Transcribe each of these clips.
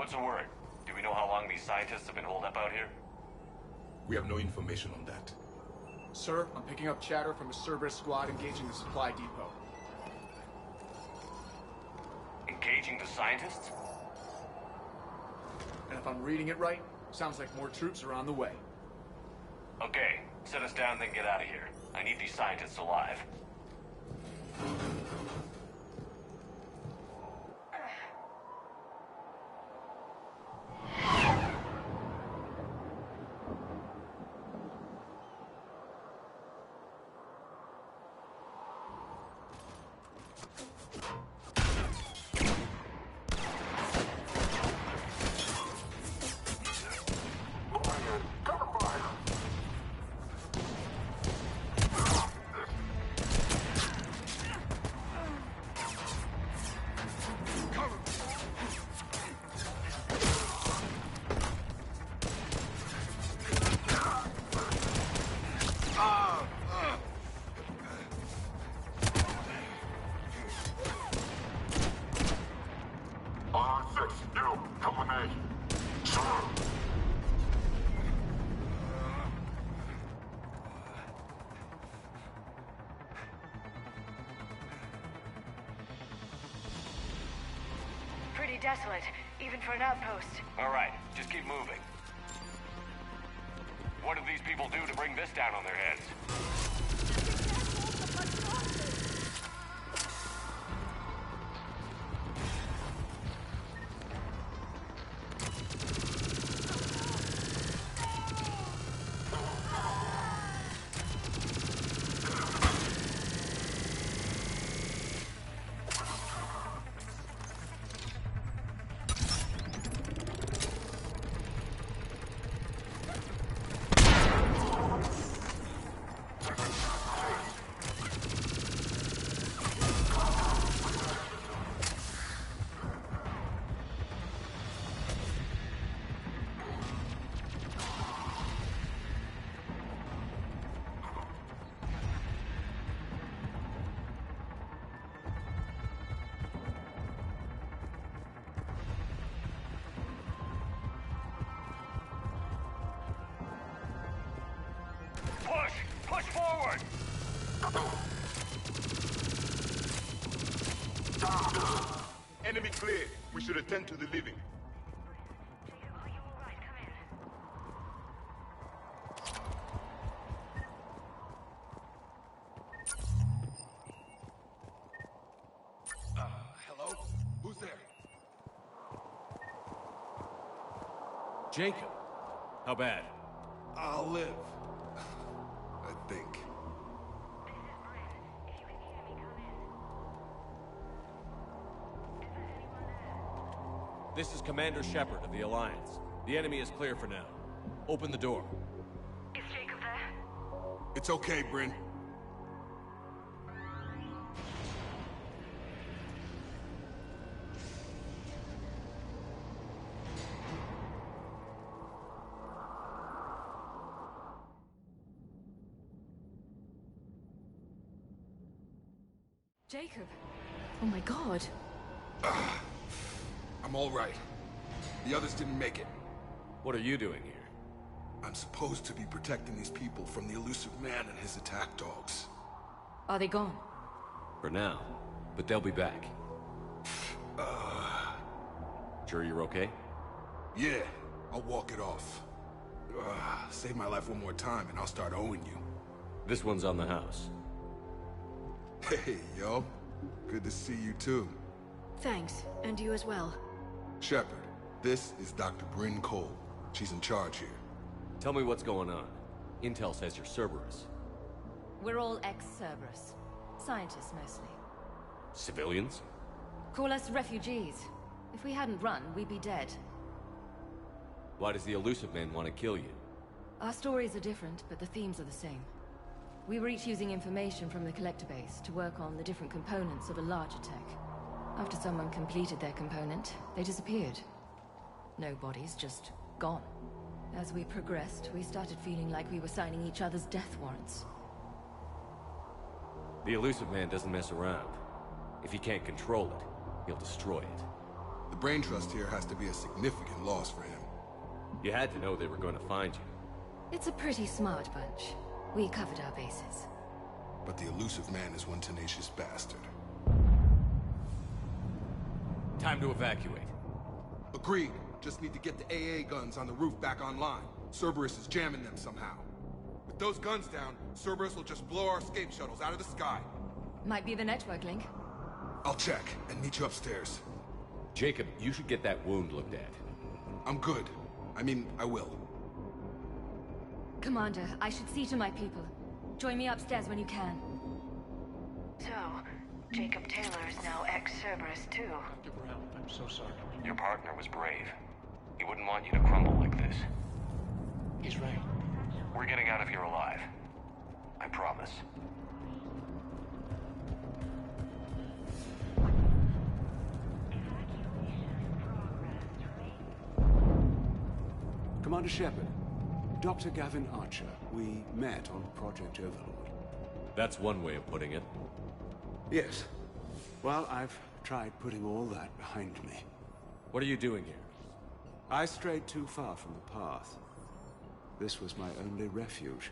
What's the word? Do we know how long these scientists have been holed up out here? We have no information on that. Sir, I'm picking up chatter from a Cerberus squad engaging the supply depot. Engaging the scientists? And if I'm reading it right, sounds like more troops are on the way. Okay, set us down, then get out of here. I need these scientists alive. Pretty desolate, even for an outpost. All right, just keep moving. What did these people do to bring this down on their heads? Push forward! Enemy clear. We should attend to the living. Are you all right? Come in. Hello? Who's there? Jacob. How bad? I'll live. I think. This is Bryn. If you can hear me, come in. Is there anyone there? This is Commander Shepard of the Alliance. The enemy is clear for now. Open the door. Is Jacob there? It's okay, Bryn. Jacob. Oh my god. I'm all right. The others didn't make it. What are you doing here? I'm supposed to be protecting these people from the elusive man and his attack dogs. Are they gone? For now. But they'll be back. Sure you're okay? Yeah, I'll walk it off. Save my life one more time and I'll start owing you. This one's on the house. Hey, yo. Good to see you too. Thanks, and you as well. Shepard, this is Dr. Bryn Cole. She's in charge here. Tell me what's going on. Intel says you're Cerberus. We're all ex-Cerberus. Scientists, mostly. Civilians? Call us refugees. If we hadn't run, we'd be dead. Why does the elusive man want to kill you? Our stories are different, but the themes are the same. We were each using information from the collector base to work on the different components of a larger tech. After someone completed their component, they disappeared. No bodies, just gone. As we progressed, we started feeling like we were signing each other's death warrants. The elusive man doesn't mess around. If he can't control it, he'll destroy it. The Brain Trust here has to be a significant loss for him. You had to know they were going to find you. It's a pretty smart bunch. We covered our bases. But the Elusive Man is one tenacious bastard. Time to evacuate. Agreed. Just need to get the AA guns on the roof back online. Cerberus is jamming them somehow. With those guns down, Cerberus will just blow our escape shuttles out of the sky. Might be the network link. I'll check and meet you upstairs. Jacob, you should get that wound looked at. I'm good. I mean, I will. Commander, I should see to my people. Join me upstairs when you can. So, Jacob Taylor is now ex-Cerberus too. Dr. Brown, I'm so sorry. Your partner was brave. He wouldn't want you to crumble like this. He's right. We're getting out of here alive. I promise. Commander Shepard, Dr. Gavin Archer, we met on Project Overlord. That's one way of putting it. Yes. Well, I've tried putting all that behind me. What are you doing here? I strayed too far from the path. This was my only refuge.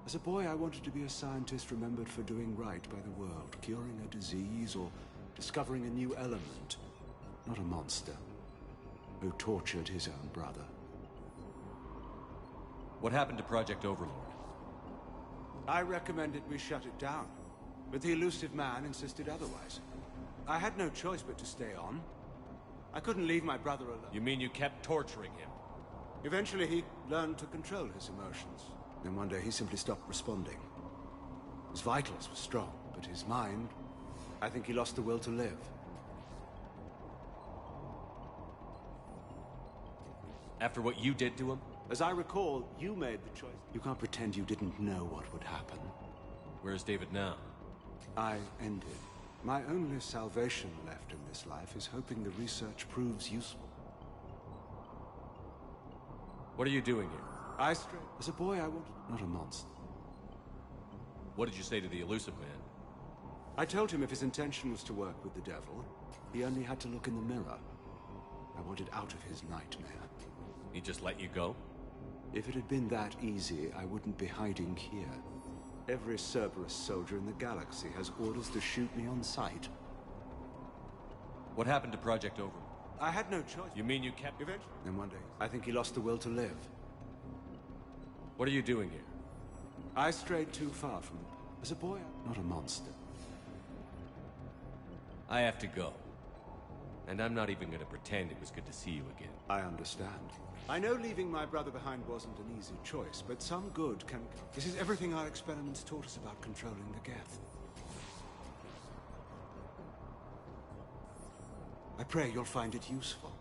As a boy, I wanted to be a scientist remembered for doing right by the world, curing a disease or discovering a new element. Not a monster who tortured his own brother. What happened to Project Overlord? I recommended we shut it down, but the Elusive Man insisted otherwise. I had no choice but to stay on. I couldn't leave my brother alone. You mean you kept torturing him? Eventually, he learned to control his emotions. Then one day, he simply stopped responding. His vitals were strong, but his mind, I think he lost the will to live. After what you did to him? As I recall, you made the choice. You can't pretend you didn't know what would happen. Where's David now? I ended. My only salvation left in this life is hoping the research proves useful. What are you doing here? I strayed. As a boy, I wanted... not a monster. What did you say to the Elusive Man? I told him if his intention was to work with the devil, he only had to look in the mirror. I wanted out of his nightmare. He just let you go? If it had been that easy, I wouldn't be hiding here. Every Cerberus soldier in the galaxy has orders to shoot me on sight. What happened to Project Overlord? I had no choice. You mean you kept... Eventually. Then one day, I think he lost the will to live. What are you doing here? I strayed too far from... As a boy, I'm not a monster. I have to go. And I'm not even gonna pretend it was good to see you again. I understand. I know leaving my brother behind wasn't an easy choice, but some good can... This is everything our experiments taught us about controlling the Geth. I pray you'll find it useful.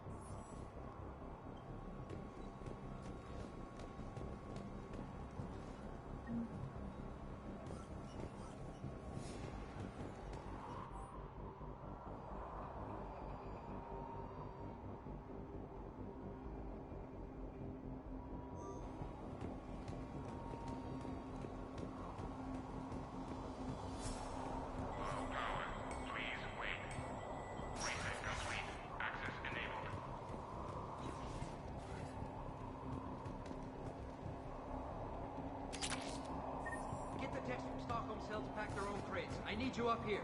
Get the techs from Stockholm Cell to pack their own crates. I need you up here.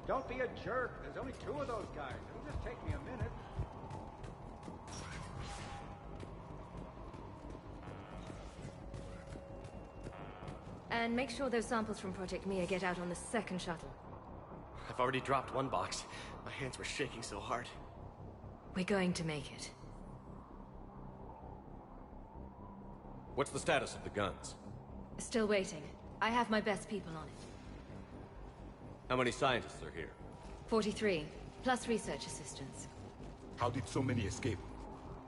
Don't be a jerk. There's only 2 of those guys. It'll just take me a minute. And make sure those samples from Project Mia get out on the second shuttle. I've already dropped one box. My hands were shaking so hard. We're going to make it. What's the status of the guns? Still waiting. I have my best people on it. How many scientists are here? 43, plus research assistants. How did so many escape?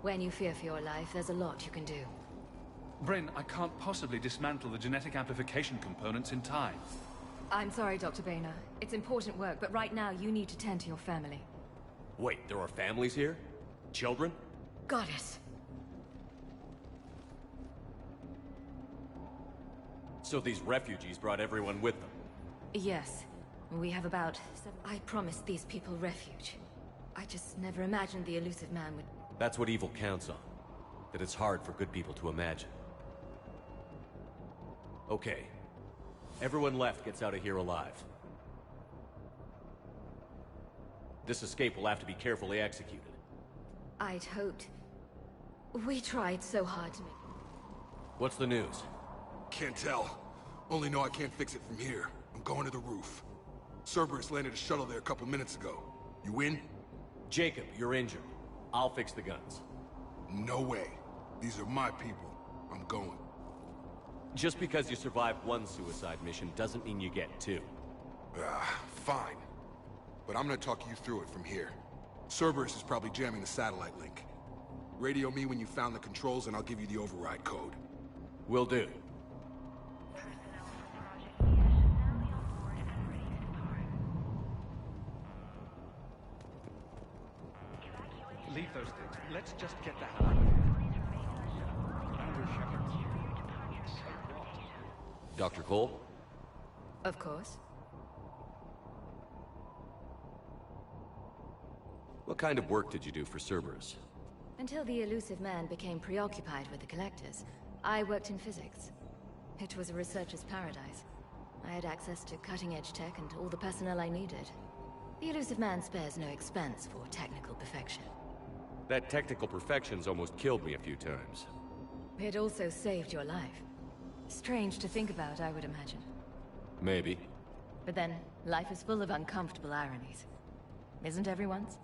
When you fear for your life, there's a lot you can do. Bryn, I can't possibly dismantle the genetic amplification components in time. I'm sorry, Dr. Boehner. It's important work, but right now you need to tend to your family. Wait, there are families here? Children? Got it. So these refugees brought everyone with them? Yes. We have about 7... I promised these people refuge. I just never imagined the elusive man would... That's what evil counts on. That it's hard for good people to imagine. Okay. Everyone left gets out of here alive. This escape will have to be carefully executed. I'd hoped. We tried so hard to make... What's the news? Can't tell. Only know I can't fix it from here. I'm going to the roof. Cerberus landed a shuttle there a couple minutes ago. You in? Jacob, you're injured. I'll fix the guns. No way. These are my people. I'm going. Just because you survived one suicide mission doesn't mean you get two. Fine. But I'm gonna talk you through it from here. Cerberus is probably jamming the satellite link. Radio me when you found the controls and I'll give you the override code. Will do. Leave those things. Let's just get the hell out of here. Andrew Shepard. Dr. Cole? Of course. What kind of work did you do for Cerberus? Until the elusive man became preoccupied with the Collectors, I worked in physics. It was a researcher's paradise. I had access to cutting-edge tech and all the personnel I needed. The elusive man spares no expense for technical perfection. That technical perfection's almost killed me a few times. It also saved your life. Strange to think about, I would imagine. Maybe. But then, life is full of uncomfortable ironies. Isn't everyone's?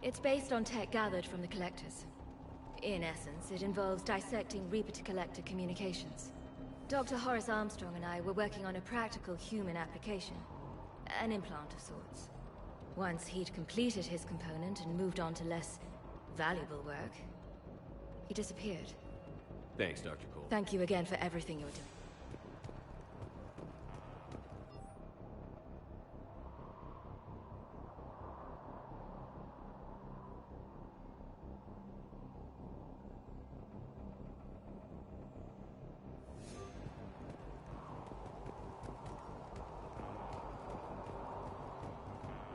It's based on tech gathered from the Collectors. In essence, it involves dissecting Reaper-to-Collector communications. Dr. Horace Armstrong and I were working on a practical human application. An implant of sorts. Once he'd completed his component and moved on to less valuable work, he disappeared. Thanks, Dr. Cole. Thank you again for everything you're doing.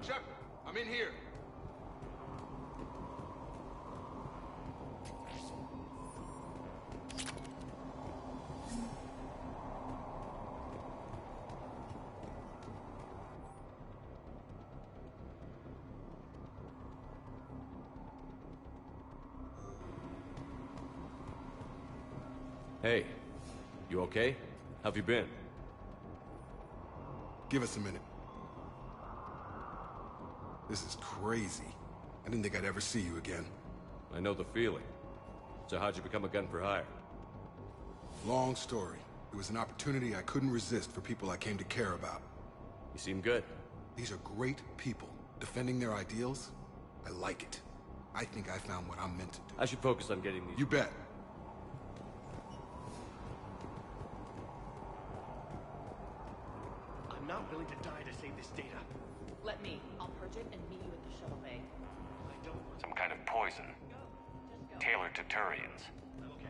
Shepard, I'm in here. Hey, you okay? How've you been? Give us a minute. This is crazy. I didn't think I'd ever see you again. I know the feeling. So how'd you become a gun for hire? Long story. It was an opportunity I couldn't resist for people I came to care about. You seem good. These are great people. Defending their ideals, I like it. I think I found what I'm meant to do. I should focus on getting these... You bet. I'm not willing to die to save this data. Let me. I'll purge it and meet you at the shuttle bay. I don't want Some kind of poison. Tailored to Turians. Okay,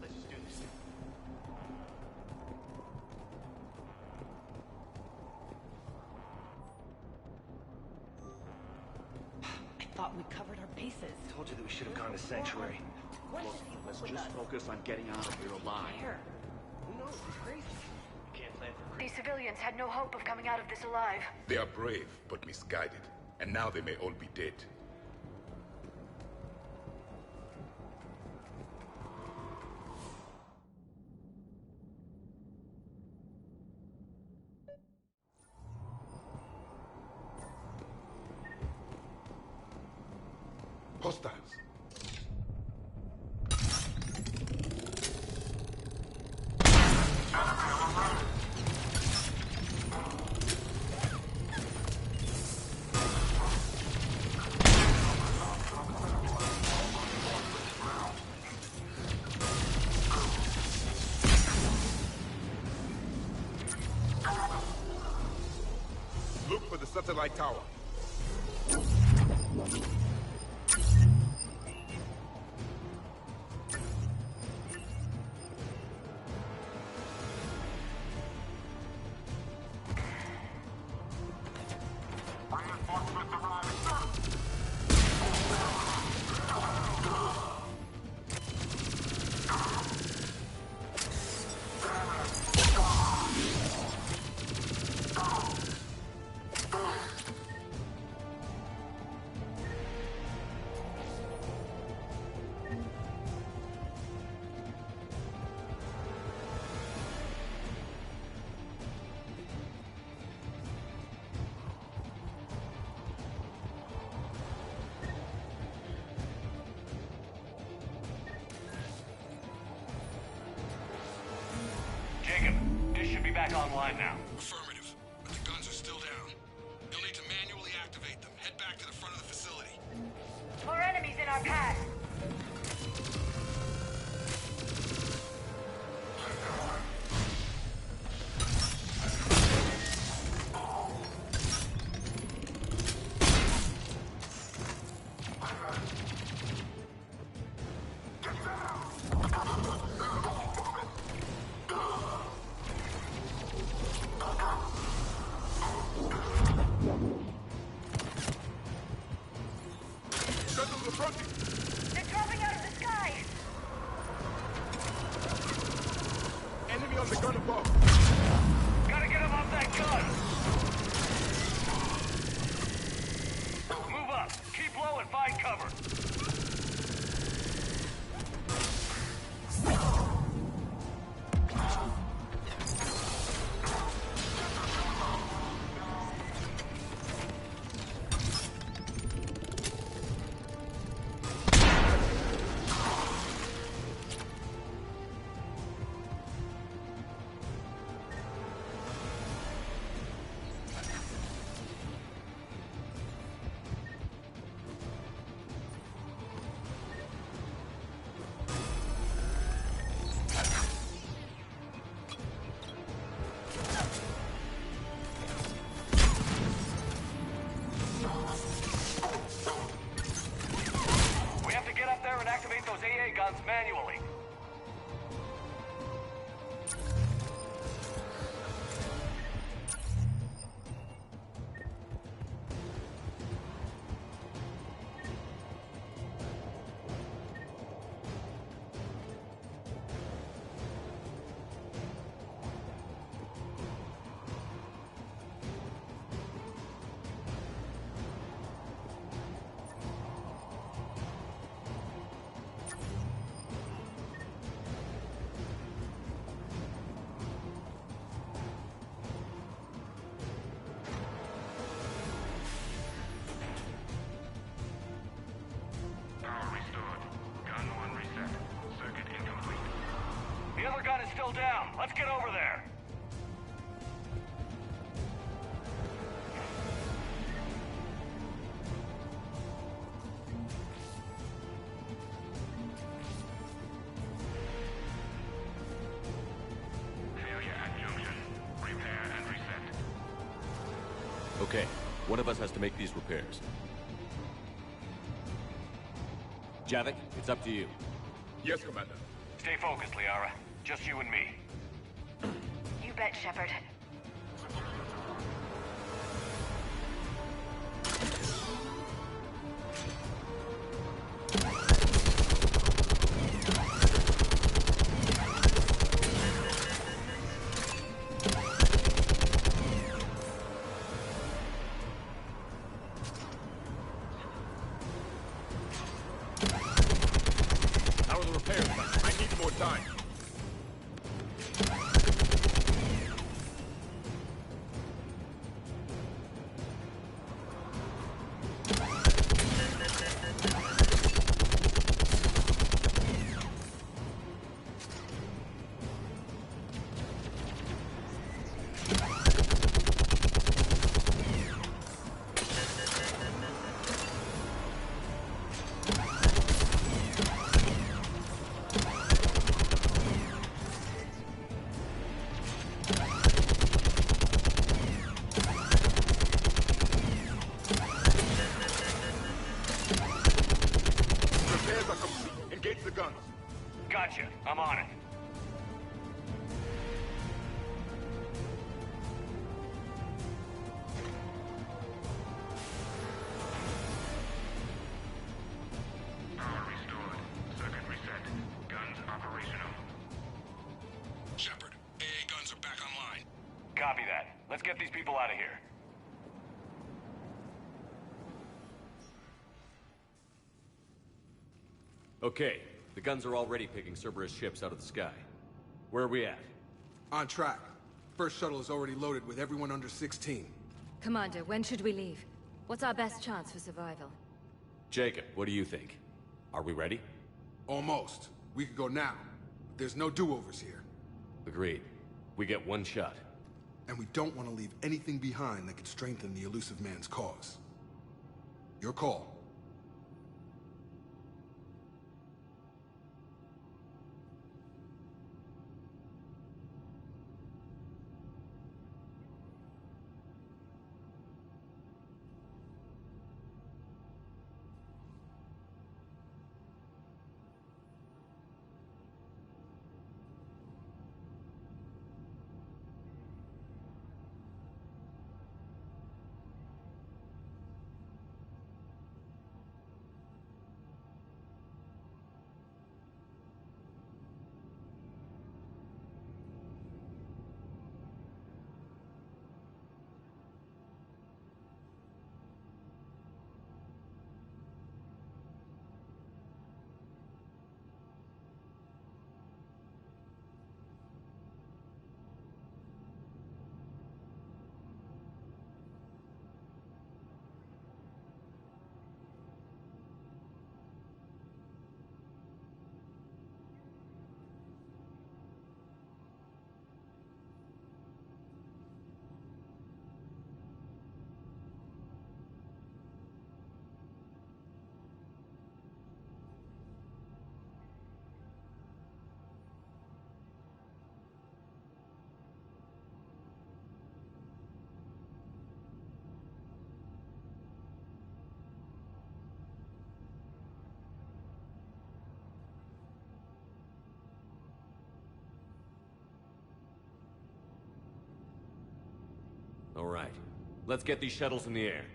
let's just do this. I thought we covered our bases. Told you that we should have gone to Sanctuary. What Look, if he let's went with just us? focus on getting out of here alive. Where? Who knows? He's crazy. We can't plan for These civilians had no hope of coming out of this alive. They are brave, but misguided. And now they may all be dead. Hostiles. Look for the satellite tower. be back online now. Affirmative, but the guns are still down. You'll need to manually activate them. Head back to the front of the facility. More enemies in our path. They're dropping out of the sky. Enemy on the gun above. Gotta get him off that gun! Move up, keep low and find cover. We have to get up there and activate those AA guns manually. The other gun is still down. Let's get over there. Failure at junction. Repair and reset. Okay, one of us has to make these repairs. Javik, it's up to you. Yes, Commander. Stay focused, Liara. Just you and me. You bet, Shepard. How are the repairs? I need more time. Repairs are complete. Engage the guns. Gotcha. I'm on it. Power restored. Circuit reset. Guns operational. Shepard, AA guns are back online. Copy that. Let's get these people out of here. Okay, the guns are already picking Cerberus ships out of the sky. Where are we at? On track. First shuttle is already loaded with everyone under 16. Commander, when should we leave? What's our best chance for survival? Jacob, what do you think? Are we ready? Almost. We could go now. There's no do-overs here. Agreed. We get one shot. And we don't want to leave anything behind that could strengthen the elusive man's cause. Your call. All right. Let's get these shuttles in the air.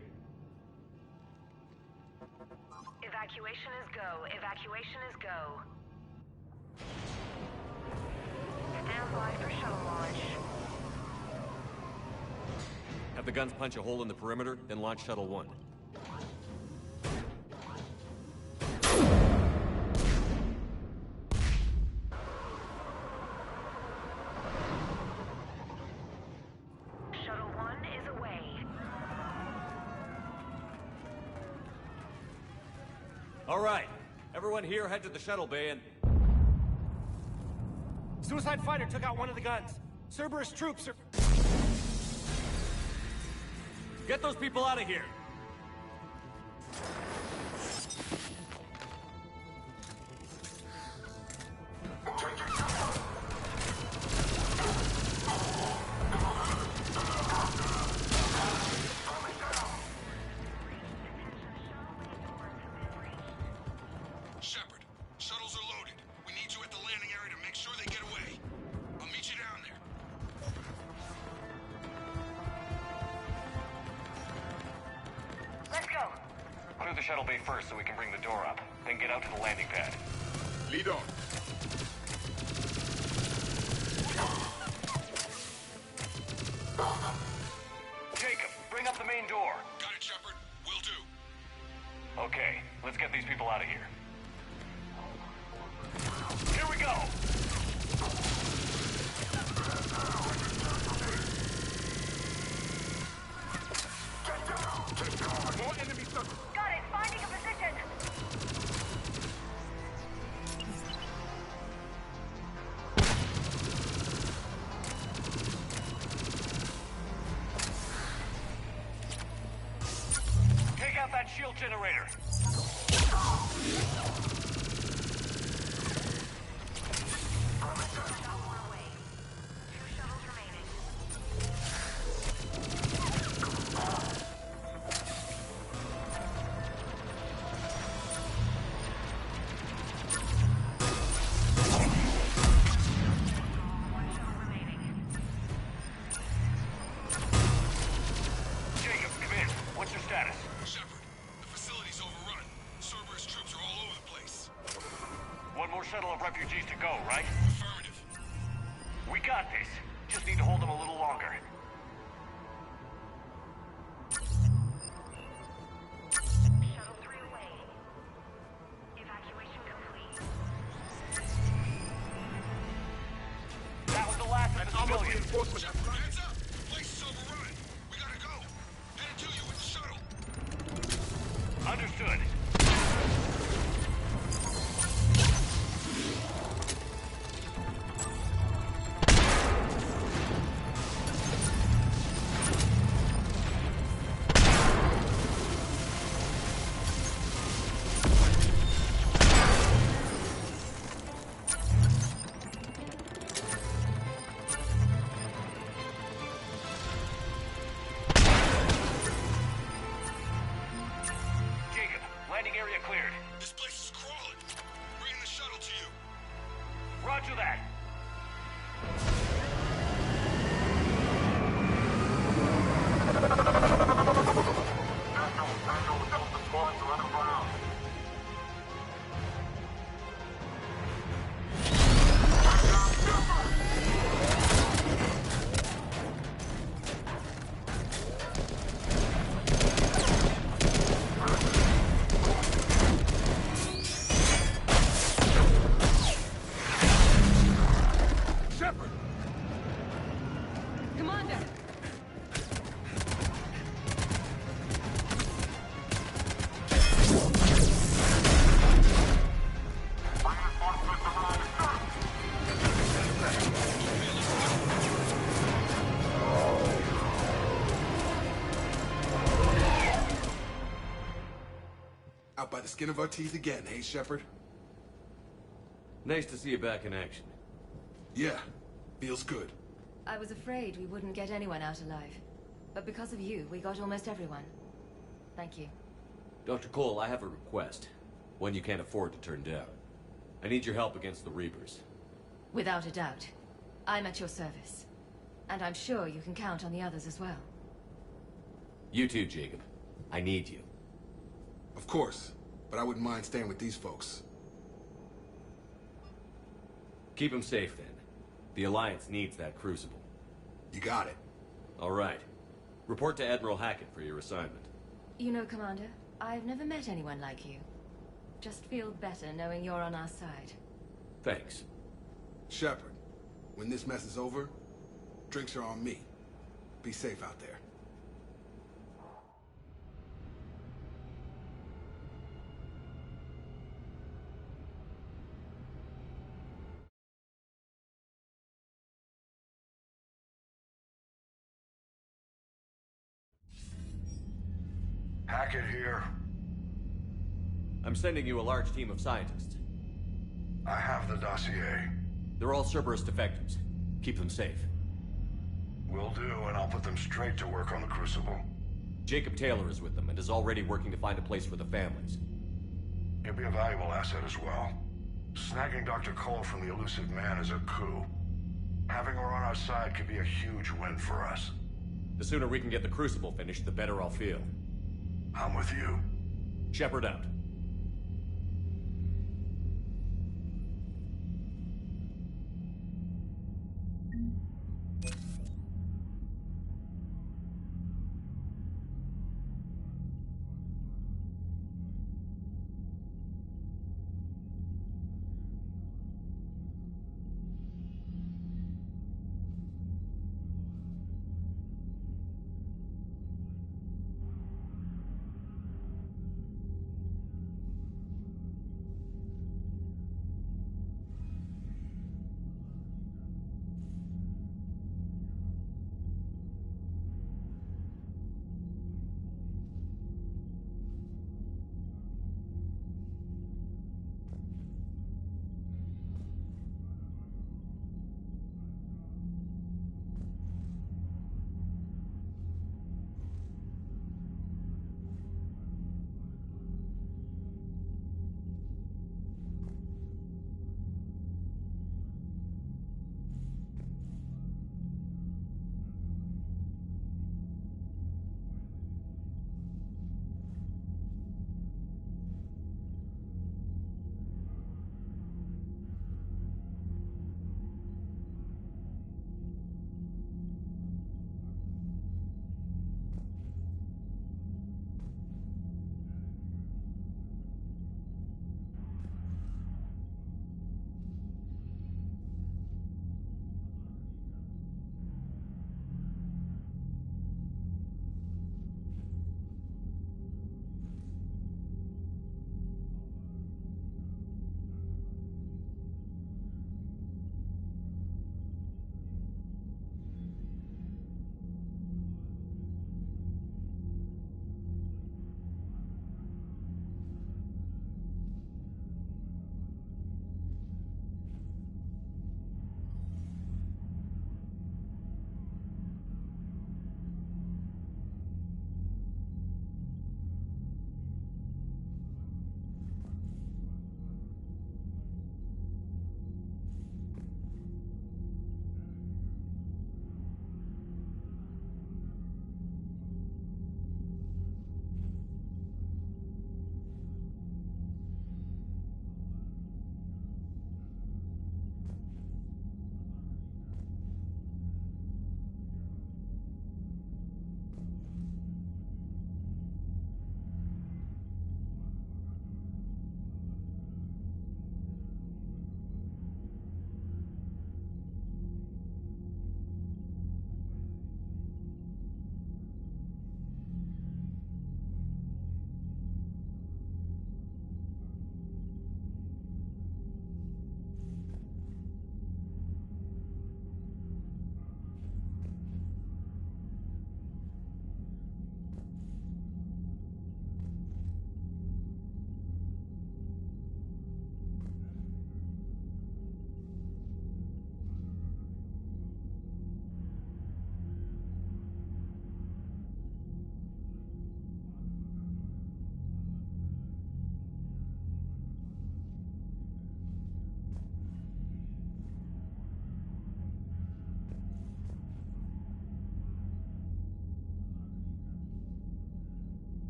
Evacuation is go. Evacuation is go. Stand by for shuttle launch. Have the guns punch a hole in the perimeter, then launch Shuttle 1. Shuttle 1 is away. All right. Everyone here head to the shuttle bay and... Suicide fighter took out one of the guns. Cerberus troops are... Get those people out of here! Shepard, shuttles are loaded. We need you at the landing area to make sure they get away. I'll meet you down there. Let's go. Clear the shuttle bay first so we can bring the door up. Then get out to the landing pad. Lead on. Jacob, bring up the main door. Got it, Shepard. Will do. Okay, let's get these people out of here. Here we go! More enemy circle. Got it. Finding a position. Take out that shield generator. Shepard, the facility's overrun. Cerberus troops are all over the place. the skin of our teeth again, hey, Shepard? Nice to see you back in action. Yeah, feels good. I was afraid we wouldn't get anyone out alive. But because of you, we got almost everyone. Thank you. Dr. Cole, I have a request. One you can't afford to turn down. I need your help against the Reapers. Without a doubt. I'm at your service. And I'm sure you can count on the others as well. You too, Jacob. I need you. Of course, but I wouldn't mind staying with these folks. Keep them safe, then. The Alliance needs that crucible. You got it. All right. Report to Admiral Hackett for your assignment. You know, Commander, I've never met anyone like you. Just feel better knowing you're on our side. Thanks. Shepard, when this mess is over, drinks are on me. Be safe out there. Hackett here. I'm sending you a large team of scientists. I have the dossier. They're all Cerberus defectors. Keep them safe. Will do, and I'll put them straight to work on the Crucible. Jacob Taylor is with them and is already working to find a place for the families. He'll be a valuable asset as well. Snagging Dr. Cole from the elusive man is a coup. Having her on our side could be a huge win for us. The sooner we can get the Crucible finished, the better I'll feel. I'm with you. Shepard out.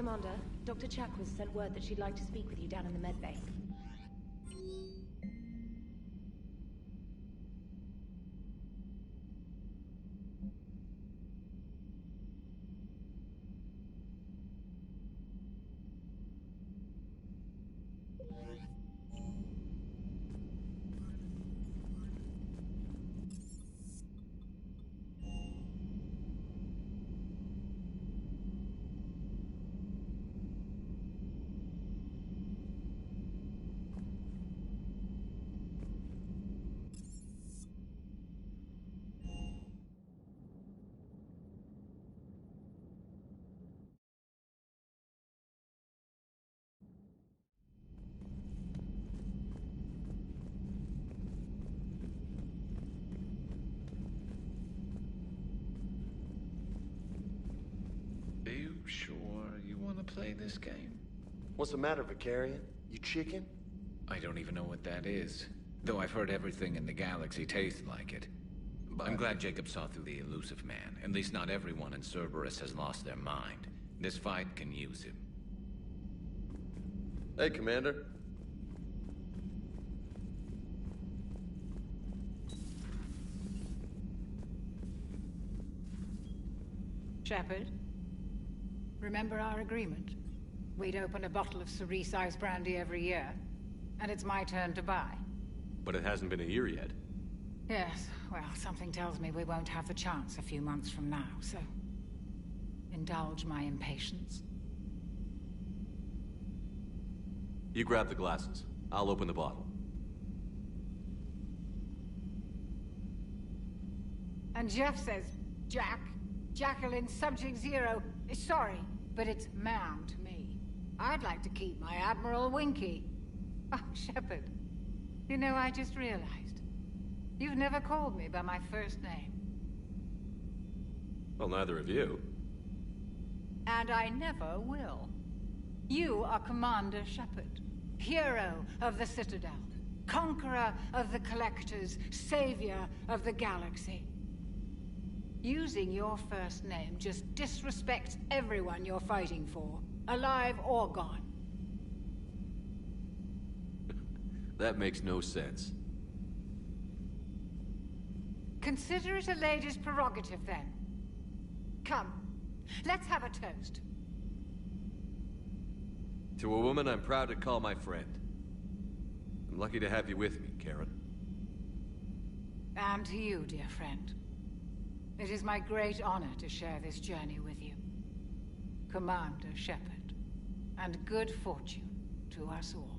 Commander, Dr. Chakwas sent word that she'd like to speak with you down in the medbay. Are you sure you want to play this game? What's the matter, Vicarian? You chicken? I don't even know what that is. Though I've heard everything in the galaxy tastes like it. But I'm glad Jacob saw through the elusive man. At least not everyone in Cerberus has lost their mind. This fight can use him. Hey, Commander. Shepard, remember our agreement? We'd open a bottle of Cerise Ice Brandy every year, and it's my turn to buy. But it hasn't been a year yet. Yes, well, something tells me we won't have the chance a few months from now, so... indulge my impatience. You grab the glasses. I'll open the bottle. And Jeff says, Jack, Jacqueline Subject Zero is sorry, but it's ma'am to me. I'd like to keep my Admiral Winky. Oh, Shepard, you know, I just realized. You've never called me by my first name. Well, neither of you. And I never will. You are Commander Shepard, hero of the Citadel, conqueror of the Collectors, savior of the galaxy. Using your first name just disrespects everyone you're fighting for, alive or gone. That makes no sense. Consider it a lady's prerogative, then. Come, let's have a toast. To a woman I'm proud to call my friend. I'm lucky to have you with me, Karen. And to you, dear friend. It is my great honor to share this journey with you. Commander Shepard. And good fortune to us all.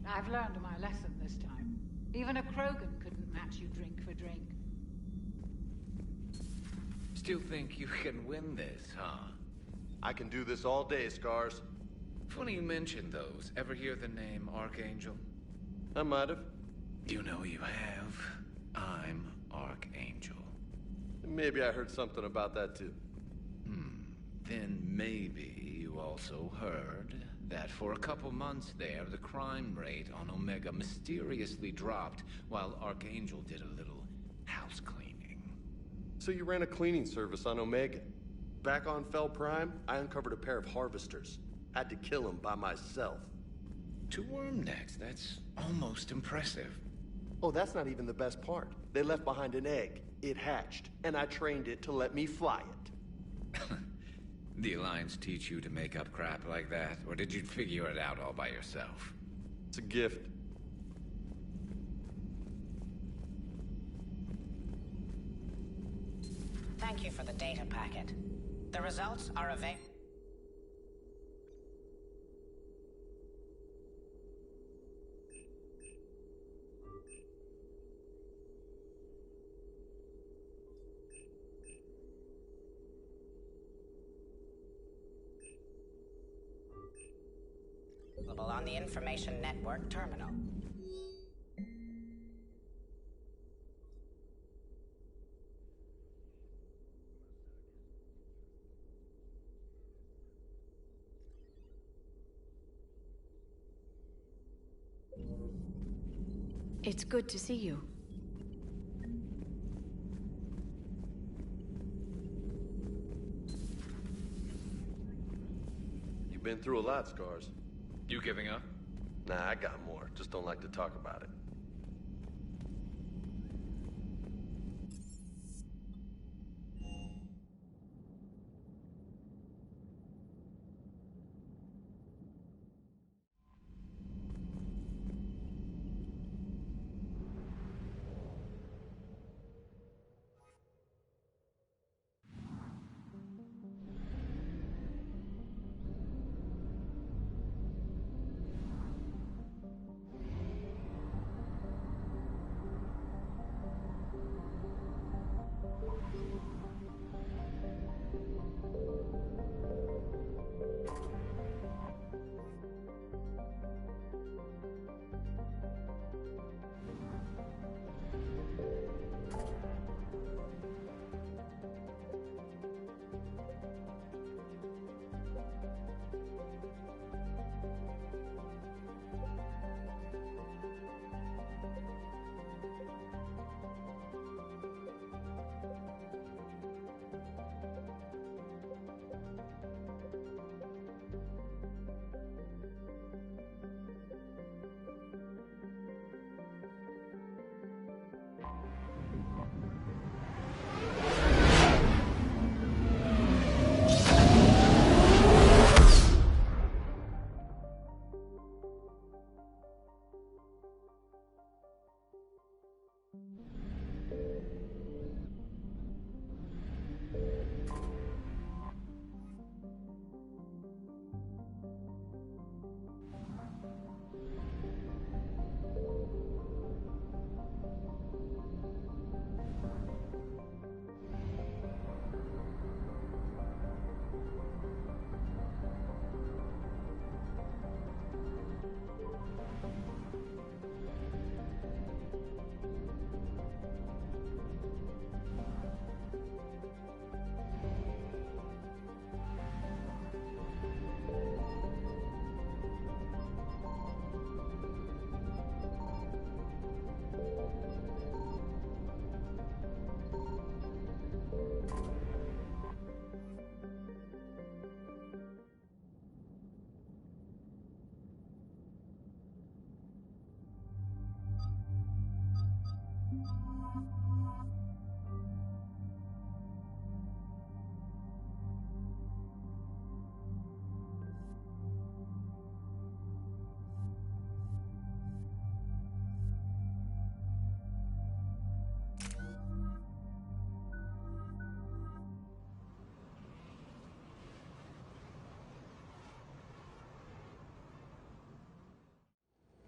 I've learned my lesson this time. Even a Krogan couldn't match you drink for drink. Still think you can win this, huh? I can do this all day, Scars. Funny you mentioned those. Ever hear the name Archangel? I might have. You know you have. I'm Archangel. Maybe I heard something about that too. Then maybe you also heard that for a couple months there, the crime rate on Omega mysteriously dropped while Archangel did a little house cleaning. So you ran a cleaning service on Omega. Back on Fel Prime, I uncovered a pair of harvesters. Had to kill them by myself. 2 worm necks, that's almost impressive. Oh, that's not even the best part. They left behind an egg. It hatched, and I trained it to let me fly it. The Alliance teach you to make up crap like that, or did you figure it out all by yourself? It's a gift. Thank you for the data packet. The results are available. On the Information Network terminal. It's good to see you. Been through a lot, Scars. You giving up? Nah, I got more. Just don't like to talk about it.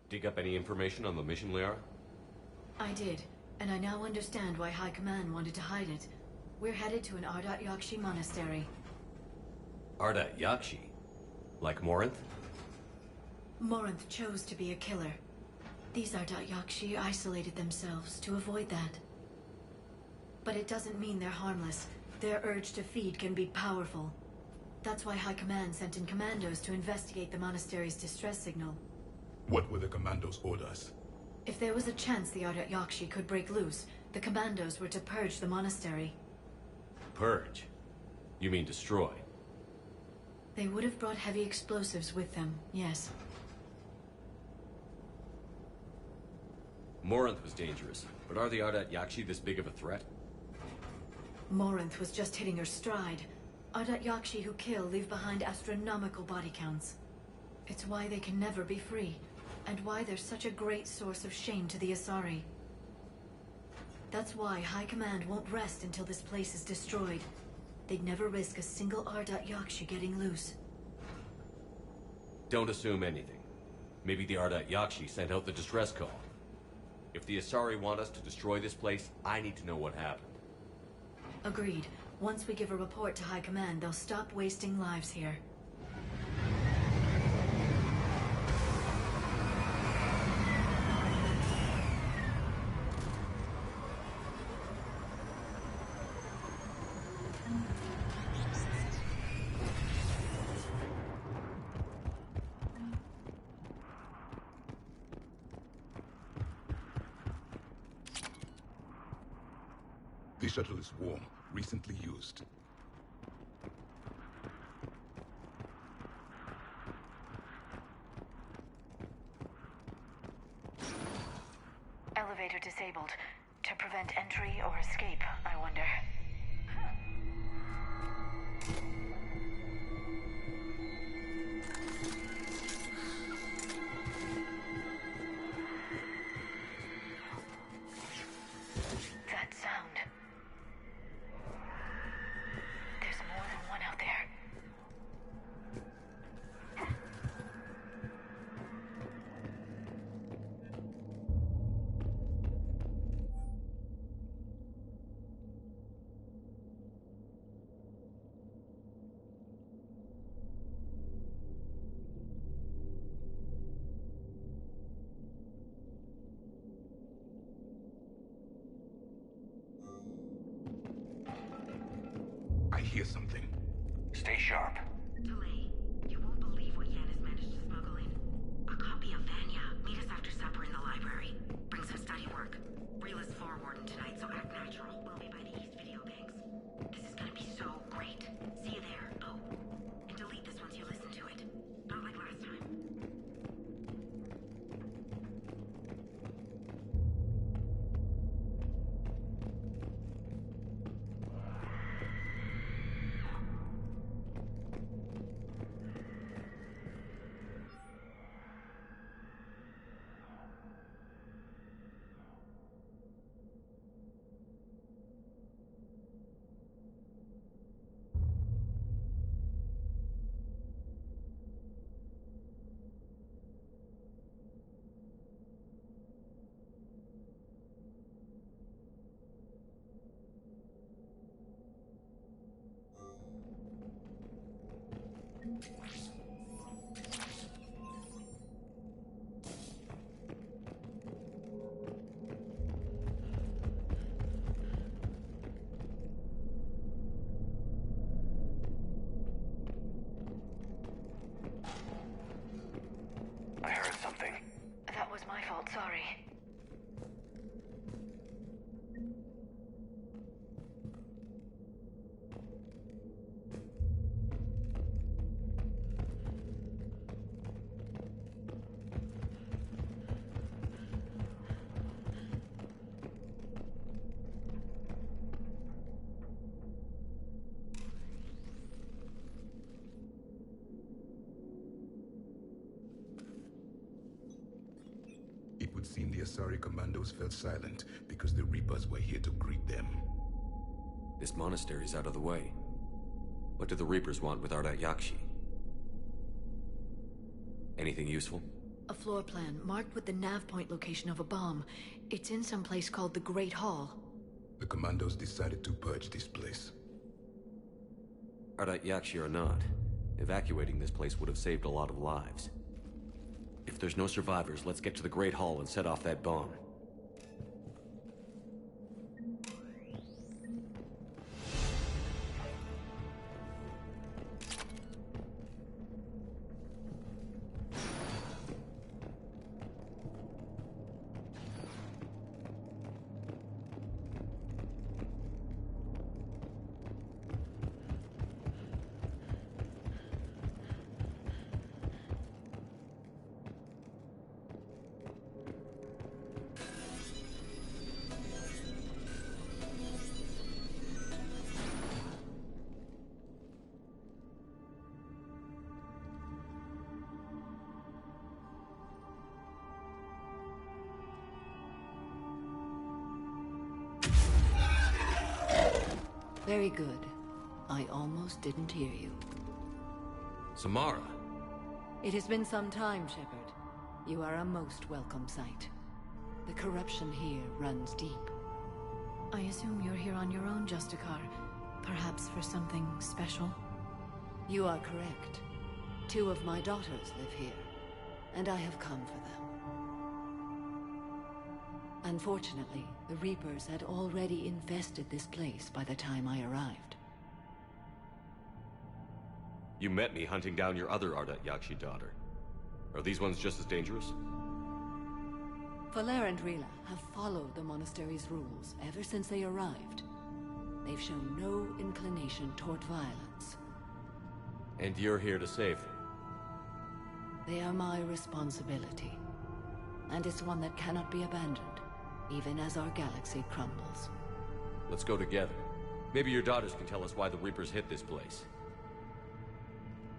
Dig up any information on the mission, Liara? I did, and I now understand why High Command wanted to hide it. We're headed to an Ardat Yakshi monastery. Ardat Yakshi? Like Morinth? Morinth chose to be a killer. These Ardat Yakshi isolated themselves to avoid that. But it doesn't mean they're harmless. Their urge to feed can be powerful. That's why High Command sent in commandos to investigate the monastery's distress signal. What were the commandos' orders? If there was a chance the Ardat Yakshi could break loose, the commandos were to purge the monastery. Purge? You mean destroy? They would have brought heavy explosives with them, yes. Morinth was dangerous, but are the Ardat Yakshi this big of a threat? Morinth was just hitting her stride. Ardat Yakshi who kill leave behind astronomical body counts. It's why they can never be free, and why they're such a great source of shame to the Asari. That's why High Command won't rest until this place is destroyed. They'd never risk a single Ardat Yakshi getting loose. Don't assume anything. Maybe the Ardat Yakshi sent out the distress call. If the Asari want us to destroy this place, I need to know what happened. Agreed. Once we give a report to High Command, they'll stop wasting lives here. The shuttle is warm, recently used. elevator disabled. To prevent entry or escape, I wonder. That sound. There's more than one out there. I hear something. Stay sharp. Delay. You won't believe what Yan has managed to smuggle in. A copy of Vanya. Meet us after supper in the library. Bring some study work. Reela's floor warden tonight, so act natural. We'll be by the East Video Banks. This is gonna be so great. See you there. Oh, and delete this once you listen to it. Not like last time. I heard something. That was my fault, sorry. It would seem the Asari commandos fell silent because the Reapers were here to greet them. This monastery's out of the way. What do the Reapers want with Ardat Yakshi? Anything useful? A floor plan marked with the nav point location of a bomb. It's in some place called the Great Hall. The commandos decided to purge this place. Ardat Yakshi or not, evacuating this place would have saved a lot of lives. If there's no survivors, let's get to the Great Hall and set off that bomb. Very good. I almost didn't hear you. Samara! It has been some time, Shepard. You are a most welcome sight. The corruption here runs deep. I assume you're here on your own, Justicar. Perhaps for something special? You are correct. 2 of my daughters live here, and I have come for them. Unfortunately, the Reapers had already infested this place by the time I arrived. You met me hunting down your other Ardat Yakshi daughter. Are these ones just as dangerous? Falere and Reela have followed the monastery's rules ever since they arrived. They've shown no inclination toward violence. And you're here to save them? They are my responsibility. And it's one that cannot be abandoned, even as our galaxy crumbles. Let's go together. Maybe your daughters can tell us why the Reapers hit this place.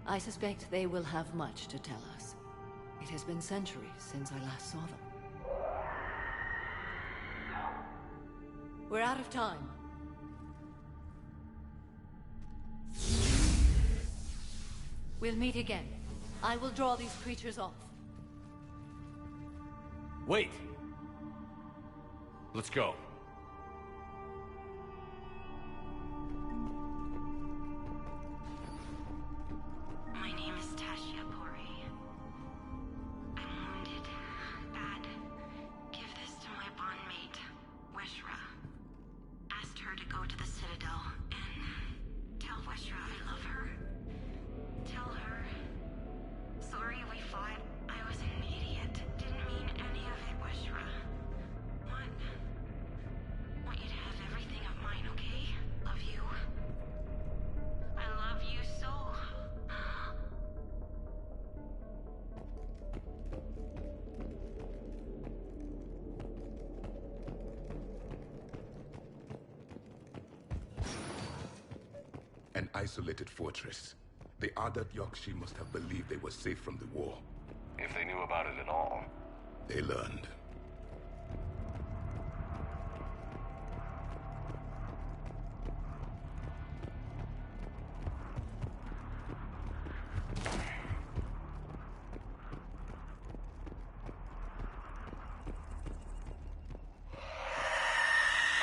I suspect they will have much to tell us. It has been centuries since I last saw them. We're out of time. We'll meet again. I will draw these creatures off. Wait! Let's go. My name is Tasha Pori. I'm wounded. Bad. Give this to my bondmate, Weshra. Asked her to go to the Citadel and tell Weshra I love her. Tell her. Sorry we fought. I was an idiot. Didn't mean any of it, Weshra. Want you to have everything of mine, okay? Love you. I love you so. An isolated fortress. The Ardat Yakshi must have believed they were safe from the war. If they knew about it at all. They learned.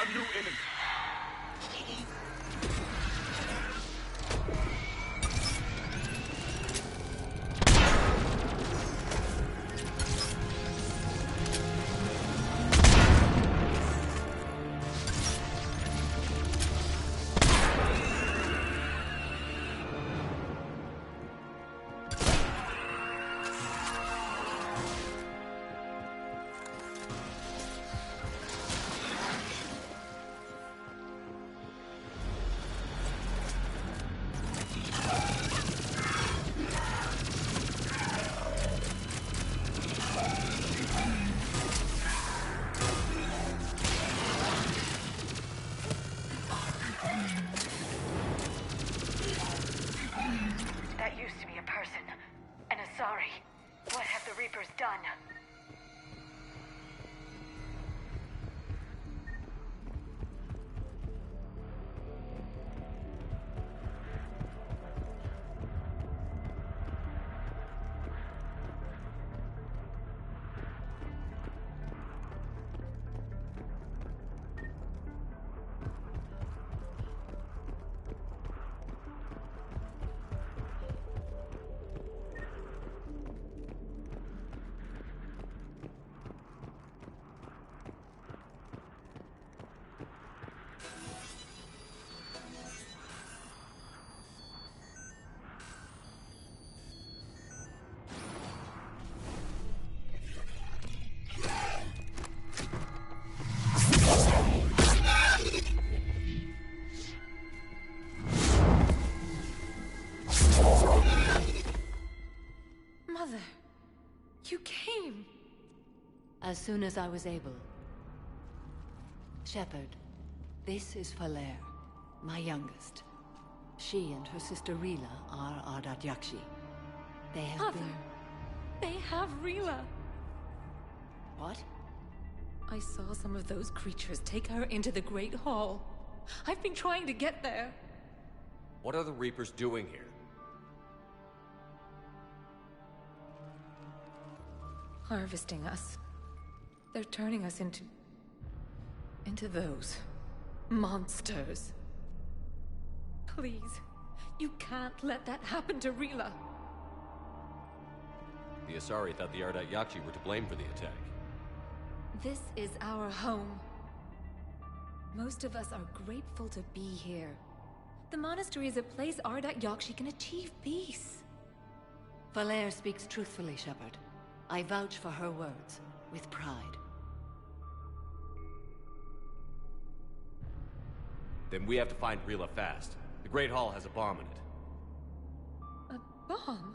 A new enemy. That used to be a person. An Asari. What have the Reapers done? Mother, you came. As soon as I was able. Shepard, this is Falere, my youngest. She and her sister Rila are Ardat Yakshi. They have Mother, been... they have Rila. What? I saw some of those creatures take her into the Great Hall. I've been trying to get there. What are the Reapers doing here? Harvesting us. They're turning us into those monsters. Please, you can't let that happen to Rila. The Asari thought the Ardat Yakshi were to blame for the attack. This is our home. Most of us are grateful to be here. The monastery is a place Ardat Yakshi can achieve peace. Falere speaks truthfully, Shepard. I vouch for her words, with pride. Then we have to find Rila fast. The Great Hall has a bomb in it. A bomb?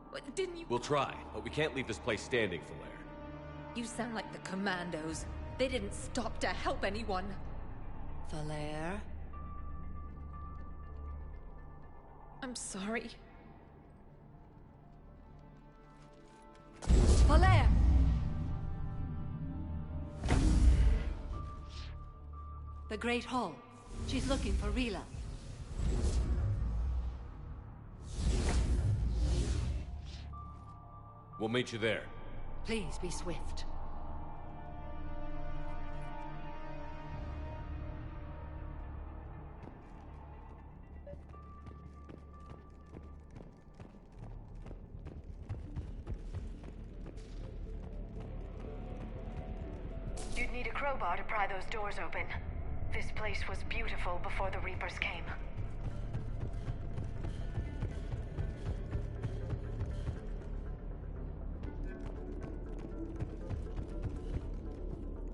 What, didn't you— We'll try, but we can't leave this place standing, Falere. You sound like the Commandos. They didn't stop to help anyone. Valere? I'm sorry. Valere! The Great Hall. She's looking for Rila. We'll meet you there. Please be swift. You'd need a crowbar to pry those doors open. This place was beautiful before the Reapers came.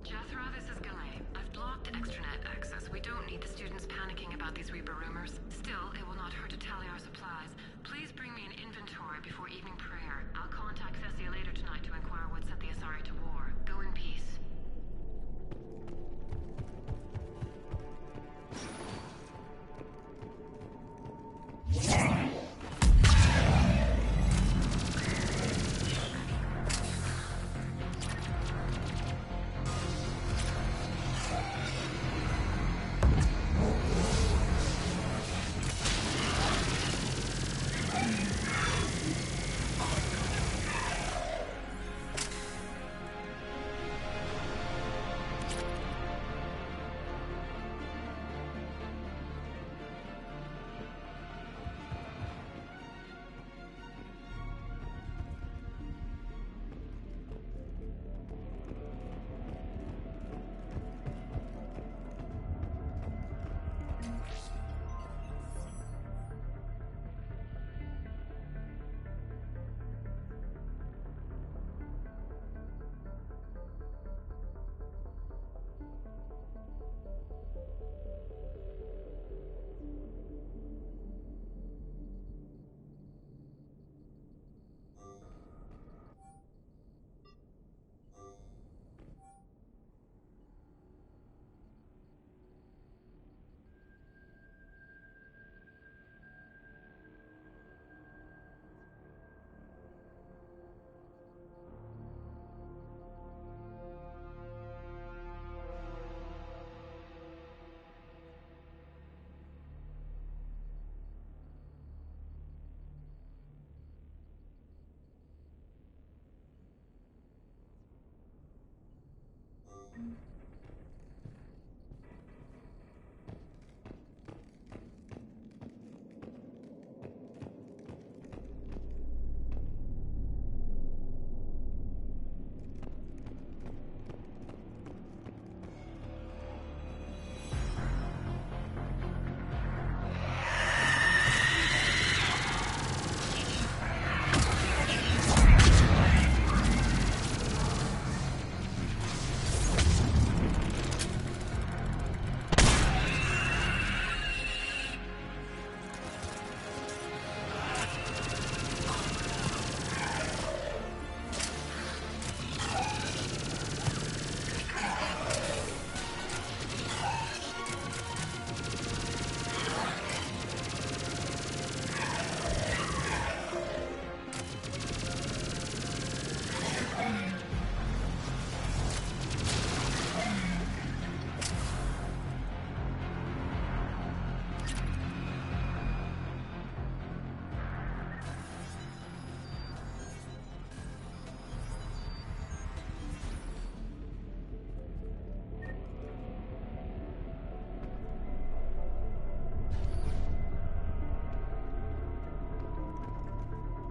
Jethro, this is Galley. I've blocked extranet access. We don't need the students panicking about these Reaper rumors. Still, it will not hurt to tally our supplies. Please bring me an inventory before evening prayer. I'll contact Thessia later tonight to inquire what set the Asari to war. Go in peace.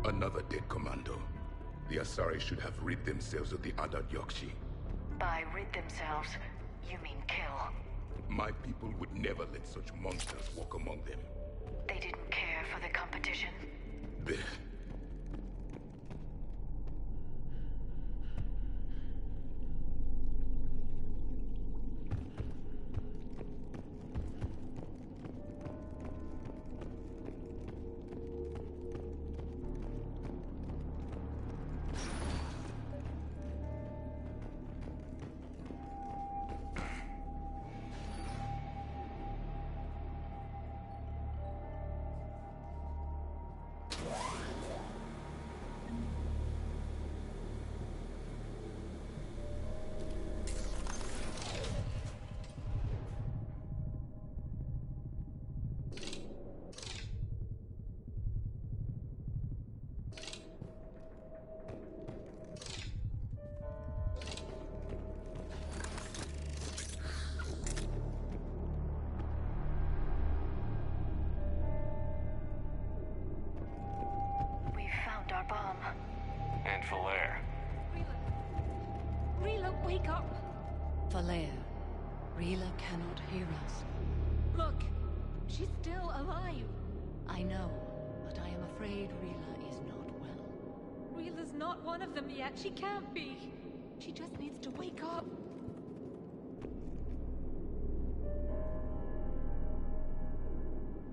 Another dead commando. The Asari should have rid themselves of the Adat Yakshi. By rid themselves, you mean kill. My people would never let such monsters walk among them. They didn't care for the competition. Blech. Falair. Rila, wake up! Falair, Rila cannot hear us. Look, she's still alive. I know, but I am afraid Rila is not well. Rila's not one of them yet. She can't be. She just needs to wake up.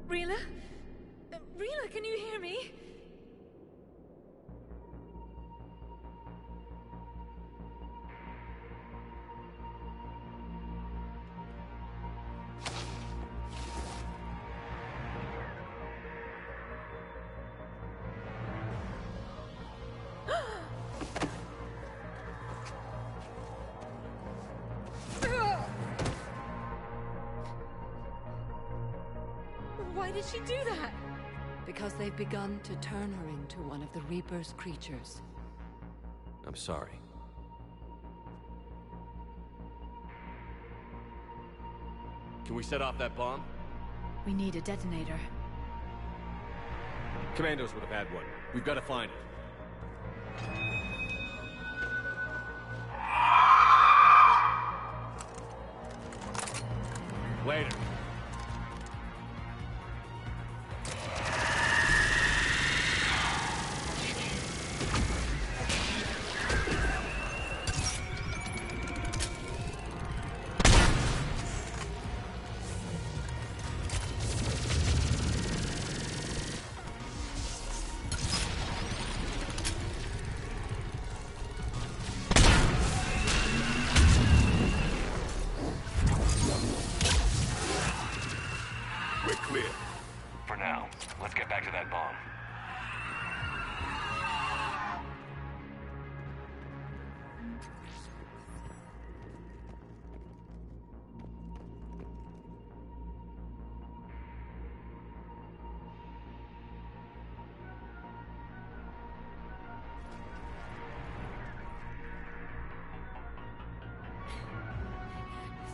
Rila? Rila, can you hear me? Why did she do that? Because they've begun to turn her into one of the Reaper's creatures. I'm sorry. Can we set off that bomb? We need a detonator. Commandos would have had one. We've got to find it. Later.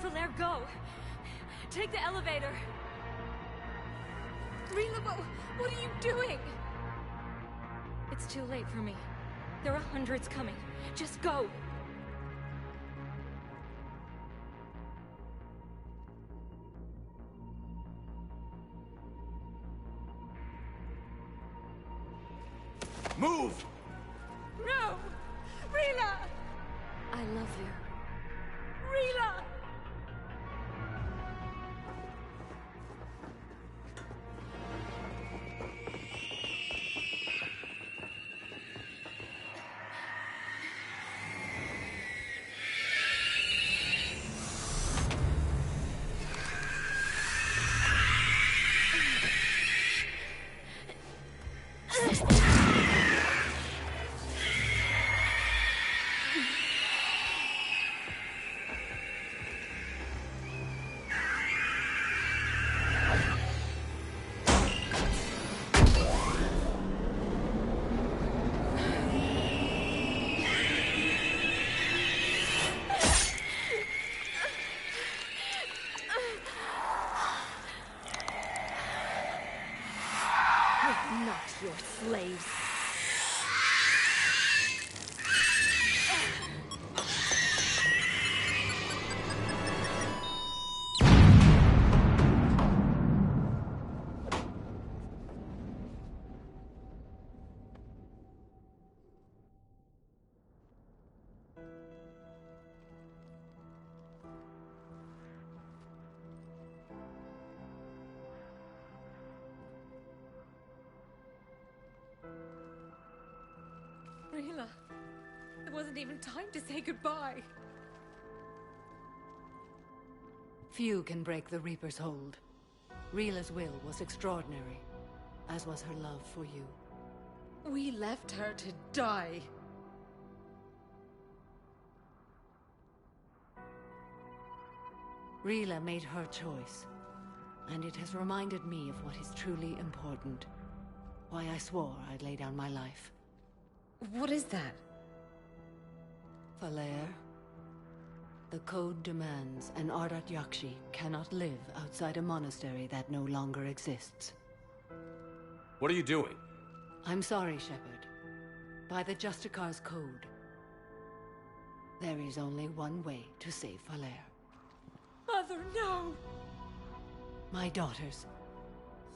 Falair, go! Take the elevator! Rila, what are you doing? It's too late for me. There are hundreds coming. Just go! Move! No! Rila! I love you. Rila! Not your slaves. Rila, there wasn't even time to say goodbye. Few can break the Reaper's hold. Rila's will was extraordinary, as was her love for you. We left her to die. Rila made her choice, and it has reminded me of what is truly important. Why I swore I'd lay down my life. What is that? Falair, the code demands an Ardat Yakshi cannot live outside a monastery that no longer exists. What are you doing? I'm sorry, Shepard. By the Justicar's code. There is only one way to save Falere. Mother, no! My daughters,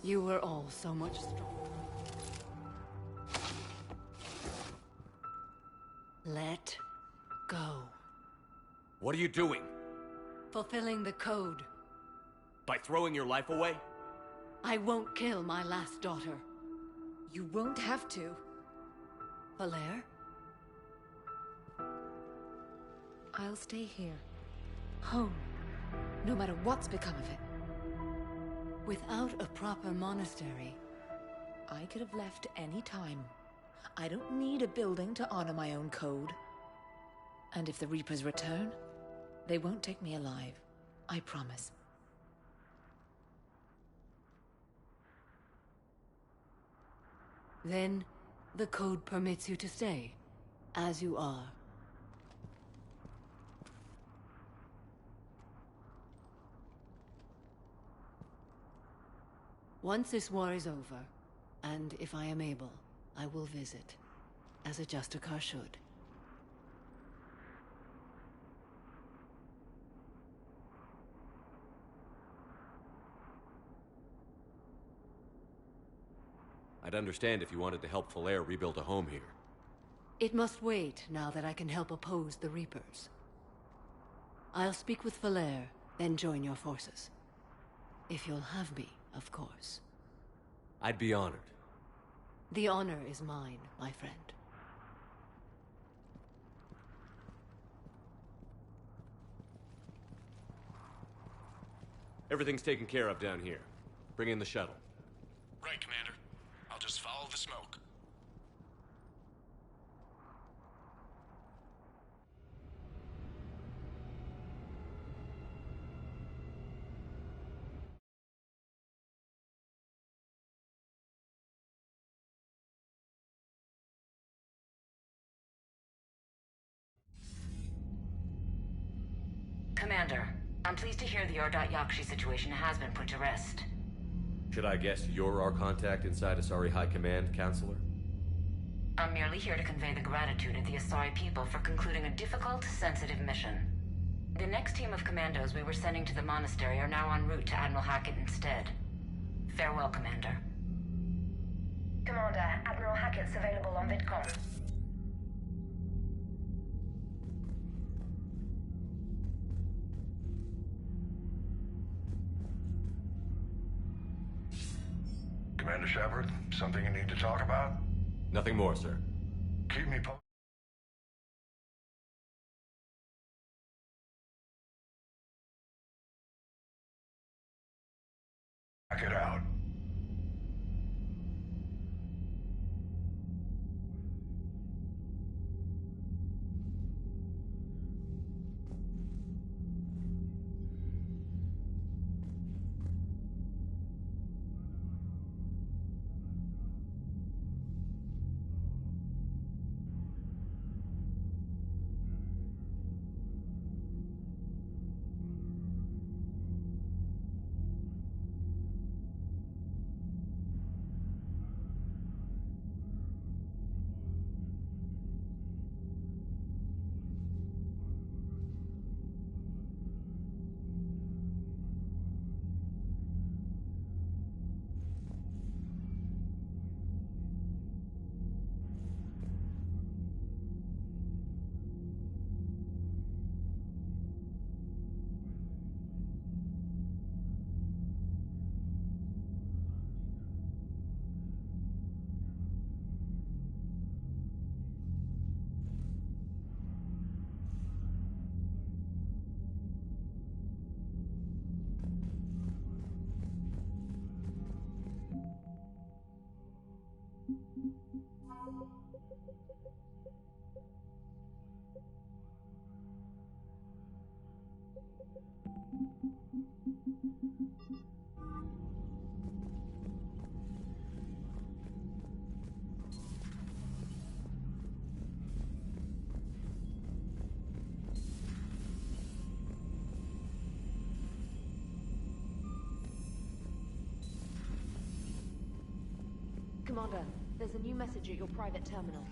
you were all so much stronger. Let go. What are you doing? Fulfilling the code. By throwing your life away? I won't kill my last daughter. You won't have to. Falere? I'll stay here. Home. No matter what's become of it. Without a proper monastery, I could have left any time. I don't need a building to honor my own code. And if the Reapers return, they won't take me alive. I promise. Then, the code permits you to stay, as you are. Once this war is over, and if I am able, I will visit, as a Justicar should. I'd understand if you wanted to help Falere rebuild a home here. It must wait now that I can help oppose the Reapers. I'll speak with Falere, then join your forces. If you'll have me, of course. I'd be honored. The honor is mine, my friend. Everything's taken care of down here. Bring in the shuttle. Right, Commander. I'll just follow the smoke. Commander, I'm pleased to hear the Ardat Yakshi situation has been put to rest. Should I guess you're our contact inside Asari High Command, Counselor? I'm merely here to convey the gratitude of the Asari people for concluding a difficult, sensitive mission. The next team of commandos we were sending to the monastery are now en route to Admiral Hackett instead. Farewell, Commander. Commander, Admiral Hackett's available on VidCom. Commander Shepard, something you need to talk about? Nothing more, sir. Keep me posted. Back it out. Commander, there's a new message at your private terminal.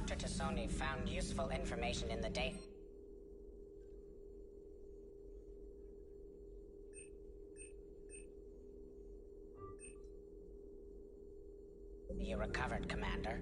Dr. Tassoni found useful information in the data. You recovered, Commander.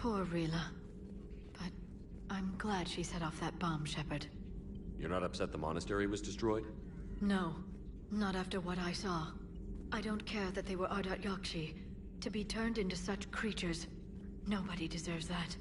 Poor Rila. But I'm glad she set off that bomb, Shepard. You're not upset the monastery was destroyed? No, not after what I saw. I don't care that they were Ardat Yakshi. To be turned into such creatures, nobody deserves that.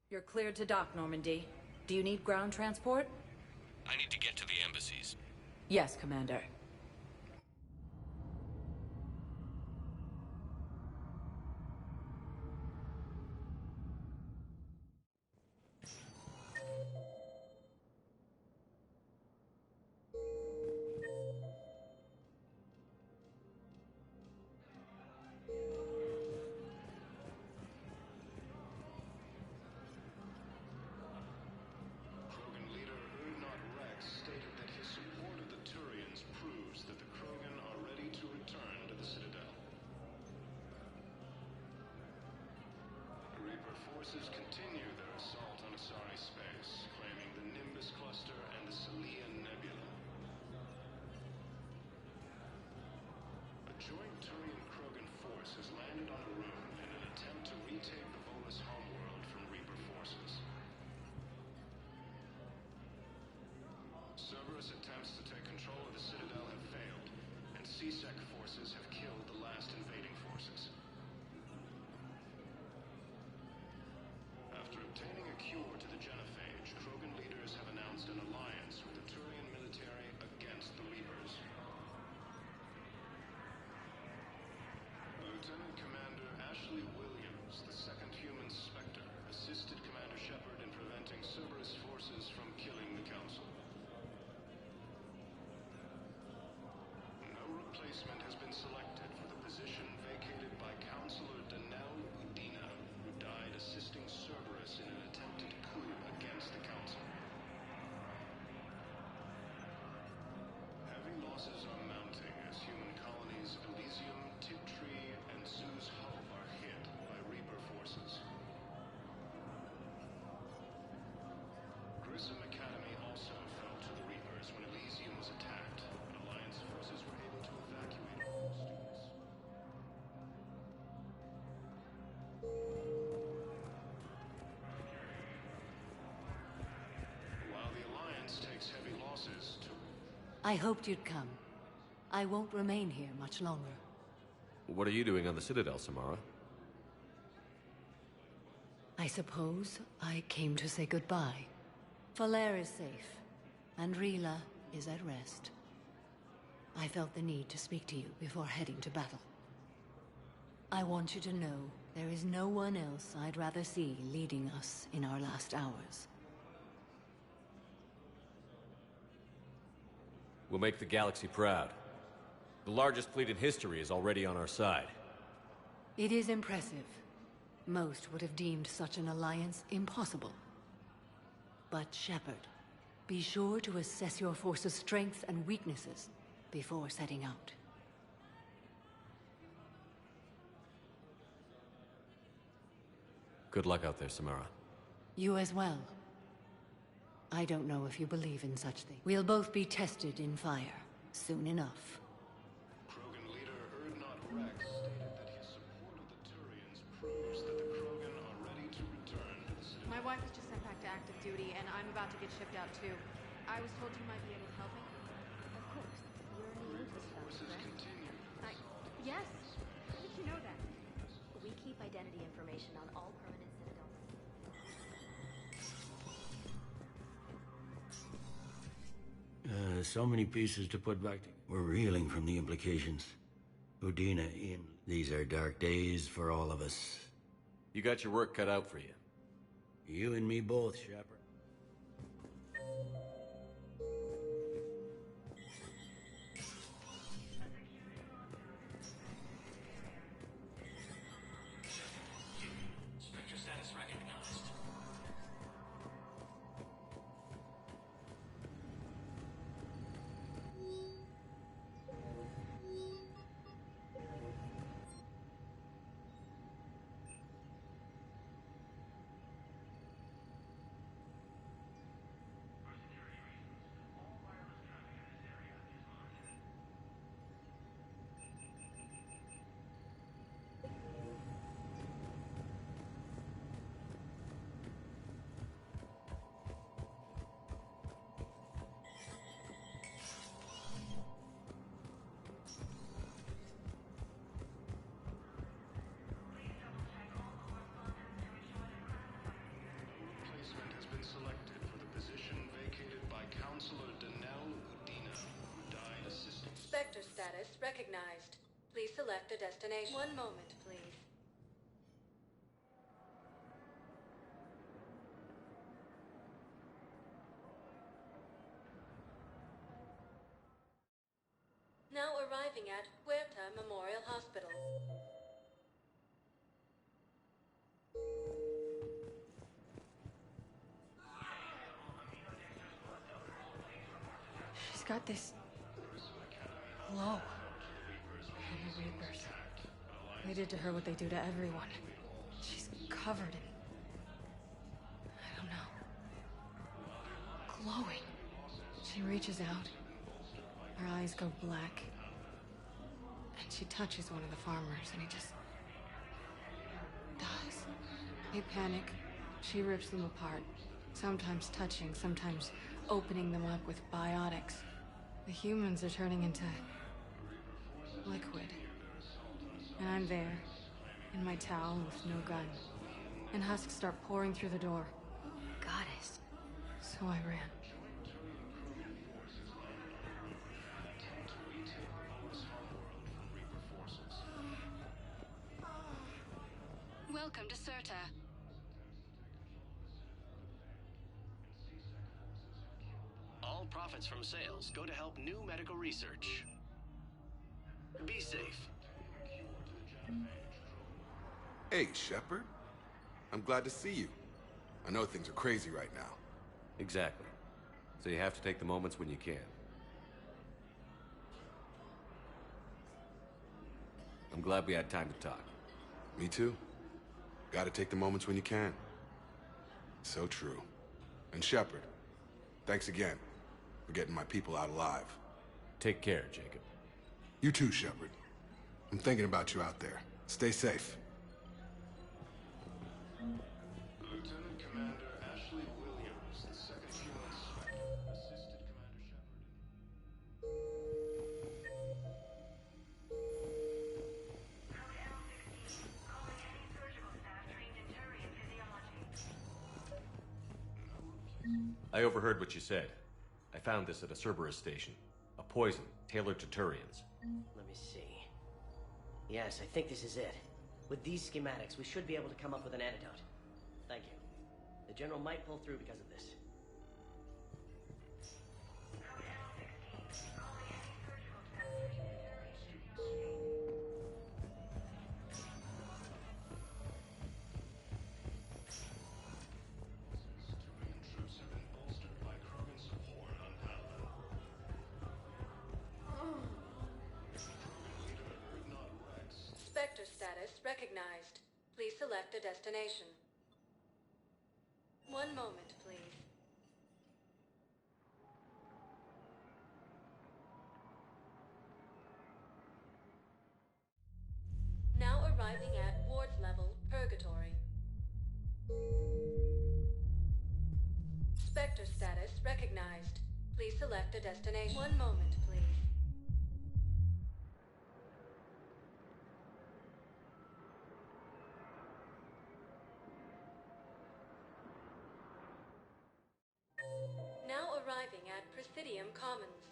You're cleared to dock, Normandy. Do you need ground transport? I need to get to the embassies. Yes, Commander. Krogan leader Urdnot Rex stated that his support of the Turians proves that the Krogan are ready to return to the Citadel. Reaper forces continue their assault on Asari space, claiming the Nimbus cluster and the Celian Nebula. A joint Turian-Krogan force has landed on Arun in an attempt to retake the Volus homeworld from Reaper forces. Cerberus attempts to take control of the Citadel have failed, and C-Sec forces have killed the last invading forces. After obtaining a cure to the Genophage, Krogan leaders have announced an alliance with the Turian military against the Reapers. Lieutenant Commander Ashley Williams, the second human Spectre, assisted Commander Shepard in preventing Cerberus forces from killing the Council. No replacement has been selected for the position vacated by Counselor Danelle Udina, who died assisting Cerberus in an attempted coup against the Council. Heavy losses are mounting as human colonies Elysium, Tiptree, and Zoo's Hull are hit by Reaper forces. Grissom Academy also fell to the Reapers when Elysium was attacked, and Alliance forces were able to evacuate all students. While the Alliance takes heavy losses, I hoped you'd come. I won't remain here much longer. What are you doing on the Citadel, Samara? I suppose I came to say goodbye. Falere is safe, and Rila is at rest. I felt the need to speak to you before heading to battle. I want you to know there is no one else I'd rather see leading us in our last hours. We'll make the galaxy proud. The largest fleet in history is already on our side. It is impressive. Most would have deemed such an alliance impossible. But Shepard, be sure to assess your force's strengths and weaknesses before setting out. Good luck out there, Samara. You as well. I don't know if you believe in such things. We'll both be tested in fire, soon enough. Krogan leader Urdnot Rex stated that his support of the Turians proves that the Krogan are ready to return to the Citadel. My wife was just sent back to active duty, and I'm about to get shipped out too. I was told you might be able to help me. Of course. You're in the Olympus Club, correct? Yes. How did you know that? We keep identity information on all permanent Citadel. So many pieces to put back together. We're reeling from the implications. Udina, Ian, these are dark days for all of us. You got your work cut out for you. You and me both, Shepard. Spectre status recognized. recognized. Please select a destination. One moment, please. Now arriving at Huerta Memorial Hospital. She's got this glow. And the Reapers. They did to her what they do to everyone. She's covered in... I don't know. Glowing. She reaches out. Her eyes go black. And she touches one of the farmers, and he just... dies. They panic. She rips them apart. Sometimes touching, sometimes opening them up with biotics. The humans are turning into... liquid. And I'm there, in my towel with no gun. And husks start pouring through the door. Goddess. So I ran. Welcome to Serta. All profits from sales go to help new medical research. Be safe. Hey, Shepard. I'm glad to see you. I know things are crazy right now. Exactly. So you have to take the moments when you can. I'm glad we had time to talk. Me too. Gotta take the moments when you can. So true. And Shepard, thanks again for getting my people out alive. Take care, Jacob. You too, Shepard. I'm thinking about you out there. Stay safe. Lieutenant Commander Ashley Williams, the second human spec, assisted Commander Shepard. I overheard what you said. I found this at a Cerberus station. A poison tailored to Turians. Let me see. Yes, I think this is it. With these schematics, we should be able to come up with an antidote. Thank you. The General might pull through because of this. Spectre status recognized. Please select a destination. One moment, please. Now arriving at Ward's level, Purgatory. Spectre status recognized. Please select a destination. One moment, please. Now arriving at Presidium Commons.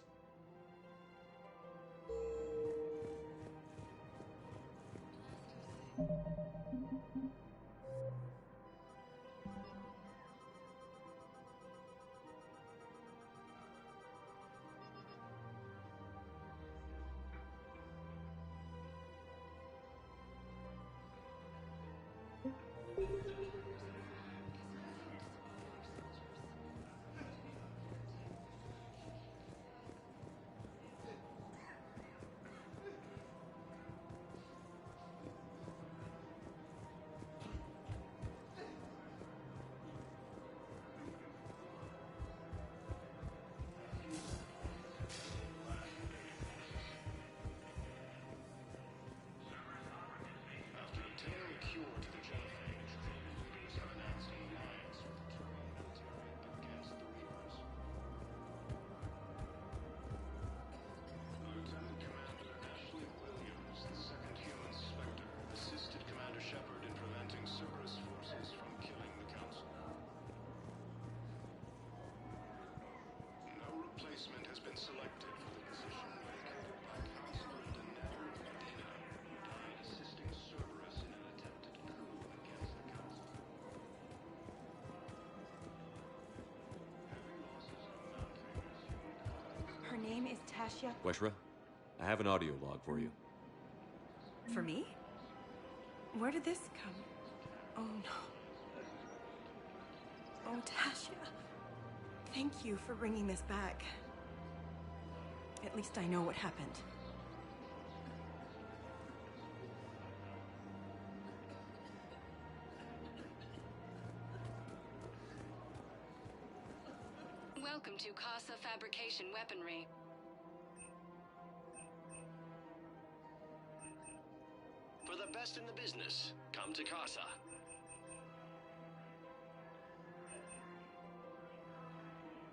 Tasha? Weshra, I have an audio log for you. For me? Where did this come? Oh no. Oh, Tasha. Thank you for bringing this back. At least I know what happened. Welcome to Casa Fabrication Weaponry. For the best in the business, come to Casa.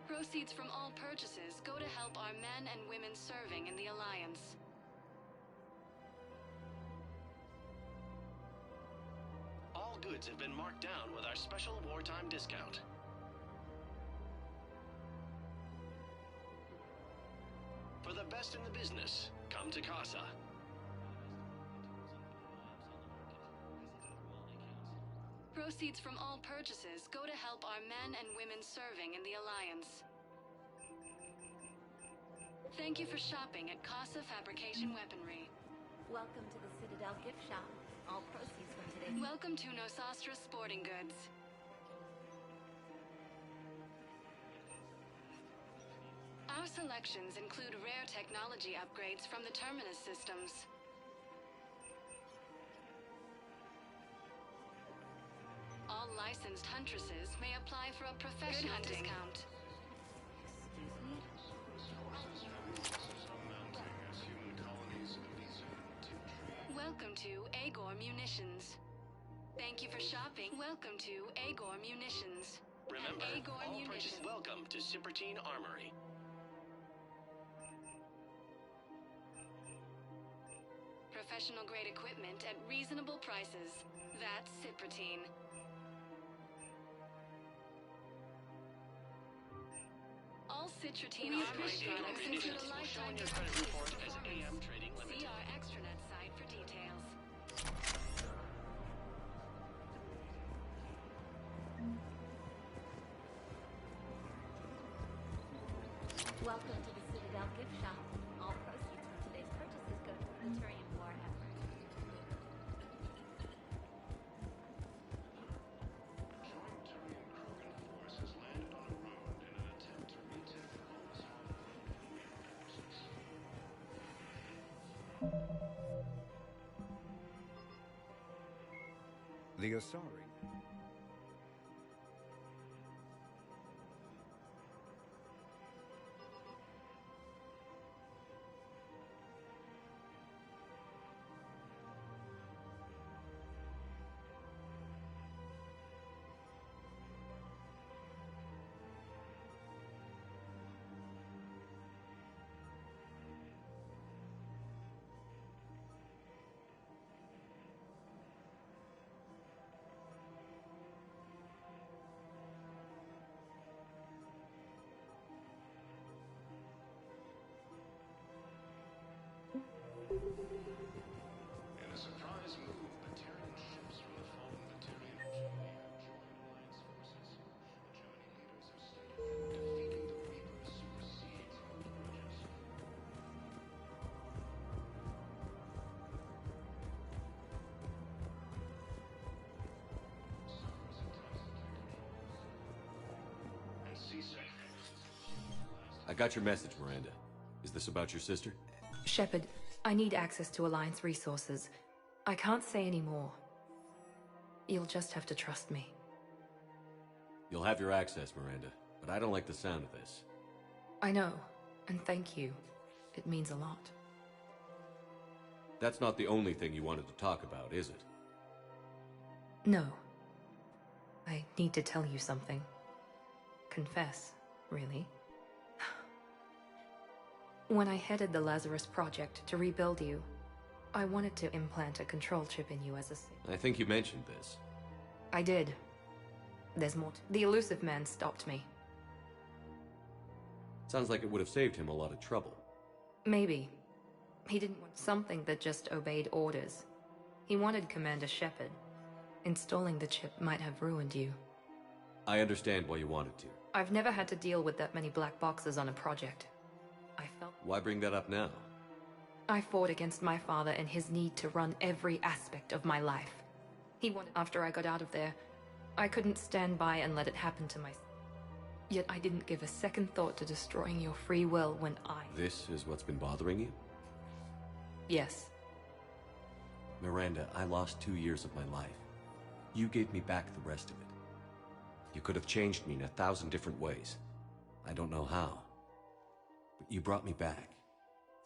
Proceeds from all purchases go to help our men and women serving in the Alliance. All goods have been marked down with our special wartime discount. For the best in the business, come to Casa. Proceeds from all purchases go to help our men and women serving in the Alliance. Thank you for shopping at Casa Fabrication Weaponry. Welcome to the Citadel gift shop. All proceeds from today. Welcome to Nosastra Sporting Goods. Our selections include rare technology upgrades from the Terminus systems. All licensed huntresses may apply for a professional discount. Welcome to Agor Munitions. Thank you for shopping. Welcome to Agor Munitions. Remember, Agor all Munitions. purchases welcome to Cipertine Armory. Professional grade equipment at reasonable prices. That's Cipertine. All Citrotine Armory products include a lifetime your credit report as AM Trading Limited. See our extranet site for details. Welcome to the Citadel gift shop. All proceeds from today's purchases go to the Turian war effort. The Asari. In a surprise move, Batarian ships from the fallen Batarian Empire join Alliance forces. The Germany leaders have stated defeating the Reapers supersedes all grudges. And CSEC. I got your message, Miranda. Is this about your sister? Shepard, I need access to Alliance resources. I can't say any more. You'll just have to trust me. You'll have your access, Miranda, but I don't like the sound of this. I know, and thank you. It means a lot. That's not the only thing you wanted to talk about, is it? No. I need to tell you something. Confess, really. When I headed the Lazarus Project to rebuild you, I wanted to implant a control chip in you as a... I think you mentioned this. I did. There's more The Elusive Man stopped me. Sounds like it would have saved him a lot of trouble. Maybe. He didn't want something that just obeyed orders. He wanted Commander Shepard. Installing the chip might have ruined you. I understand why you wanted to. I've never had to deal with that many black boxes on a project. I felt Why bring that up now? I fought against my father and his need to run every aspect of my life. He wanted after I got out of there. I couldn't stand by and let it happen to myself. Yet I didn't give a second thought to destroying your free will when I... This is what's been bothering you? Yes. Miranda, I lost 2 years of my life. You gave me back the rest of it. You could have changed me in 1,000 different ways. I don't know how. But you brought me back.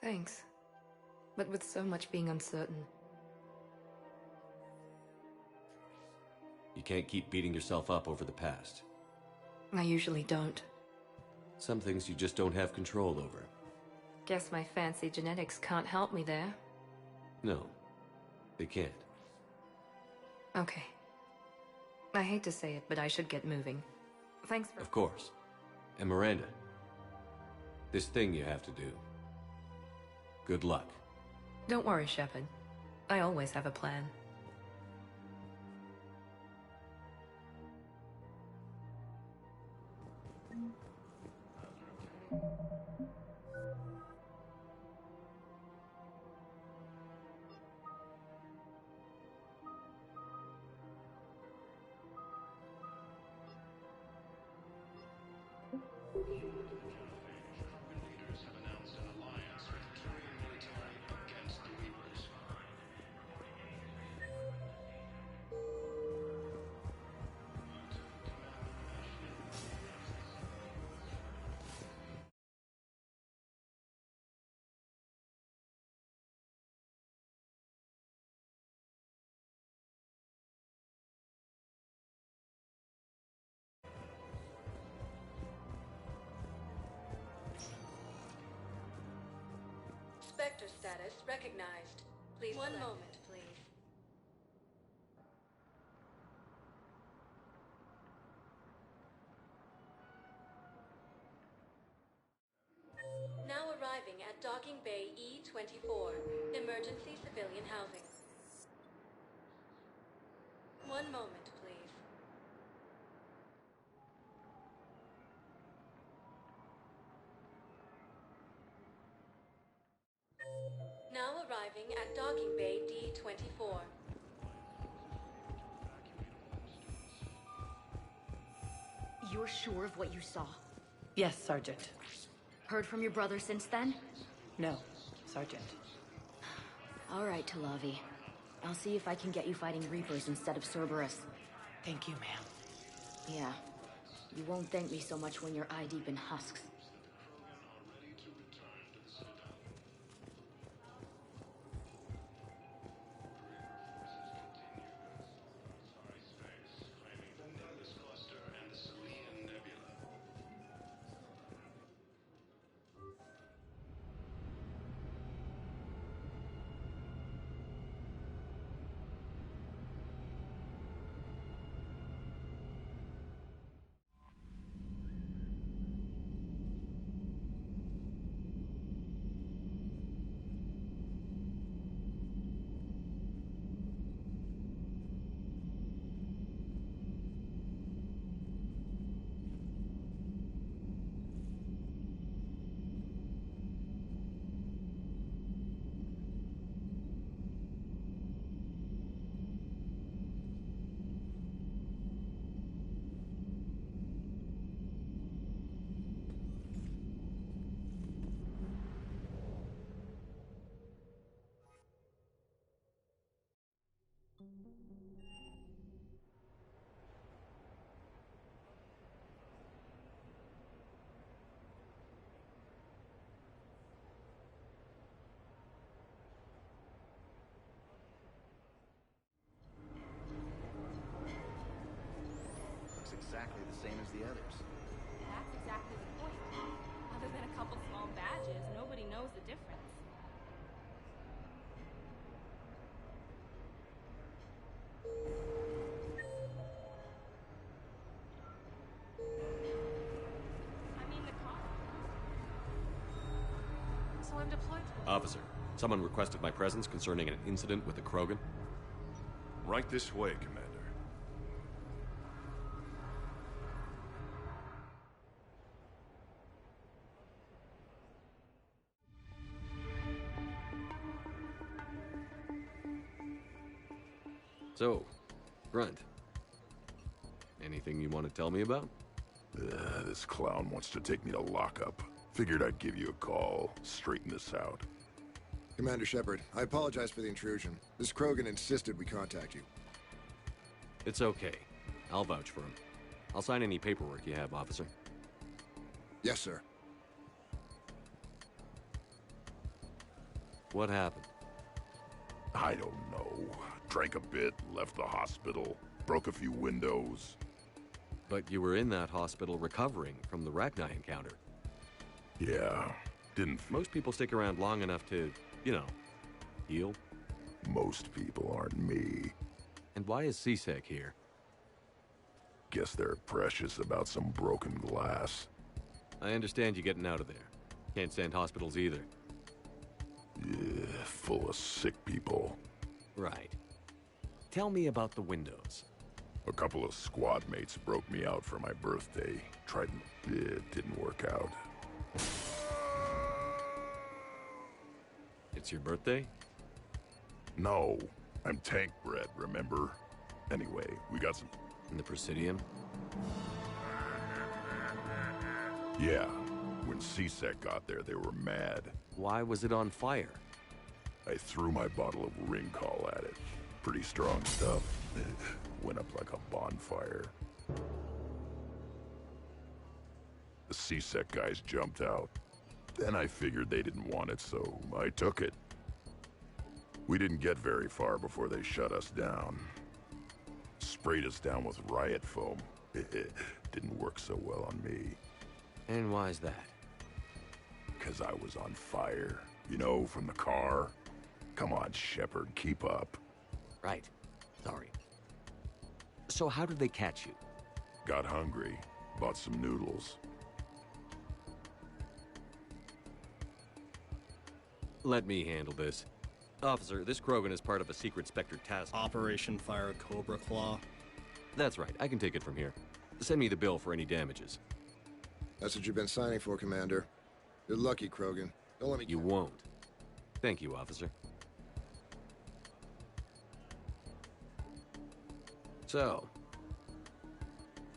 Thanks. But with so much being uncertain... You can't keep beating yourself up over the past. I usually don't. Some things you just don't have control over. Guess my fancy genetics can't help me there. No, they can't. Okay. I hate to say it, but I should get moving. Thanks for... Of course. And Miranda, this thing you have to do. Good luck. Don't worry, Shepard. I always have a plan. Spectre status recognized. Please one moment, please. Now arriving at Docking Bay E-24, emergency civilian housing. One moment, please. Now arriving at Docking Bay D-24. You're sure of what you saw? Yes, Sergeant. Heard from your brother since then? No, Sergeant. All right, Talavi. I'll see if I can get you fighting Reapers instead of Cerberus. Thank you, ma'am. Yeah. You won't thank me so much when you're eye-deep in husks. Exactly the same as the others. That's exactly the point. Other than a couple small badges, nobody knows the difference. I mean, the car. So I'm deployed to... Officer, someone requested my presence concerning an incident with the Krogan. Right this way, Commander. So, Grunt. Anything you want to tell me about? This clown wants to take me to lockup. Figured I'd give you a call, straighten this out. Commander Shepard, I apologize for the intrusion. This Krogan insisted we contact you. It's okay. I'll vouch for him. I'll sign any paperwork you have, officer. Yes, sir. What happened? I don't know. Drank a bit, left the hospital, broke a few windows. But you were in that hospital recovering from the Rachni encounter. Yeah, didn't... Most people stick around long enough to, you know, heal. Most people aren't me. And why is C-Sec here? Guess they're precious about some broken glass. I understand you getting out of there. Can't stand hospitals either. Yeah, full of sick people. Right. Tell me about the windows. A couple of squad mates broke me out for my birthday. Tried... It didn't work out. It's your birthday? No. I'm tank bred, remember? Anyway, we got some... In the Presidium? Yeah. When C-Sec got there, they were mad. Why was it on fire? I threw my bottle of Ringcall at it. Pretty strong stuff. Went up like a bonfire. The C-Sec guys jumped out. Then I figured they didn't want it, so I took it. We didn't get very far before they shut us down. Sprayed us down with riot foam. Didn't work so well on me. And why's that? 'Cause I was on fire. You know, from the car. Come on, Shepard, keep up. Right. Sorry. So how did they catch you? Got hungry. Bought some noodles. Let me handle this. Officer, this Krogan is part of a secret Spectre task. Operation Fire Cobra Claw. That's right. I can take it from here. Send me the bill for any damages. That's what you've been signing for, Commander. You're lucky, Krogan. Don't let me... You won't. Thank you, officer. So,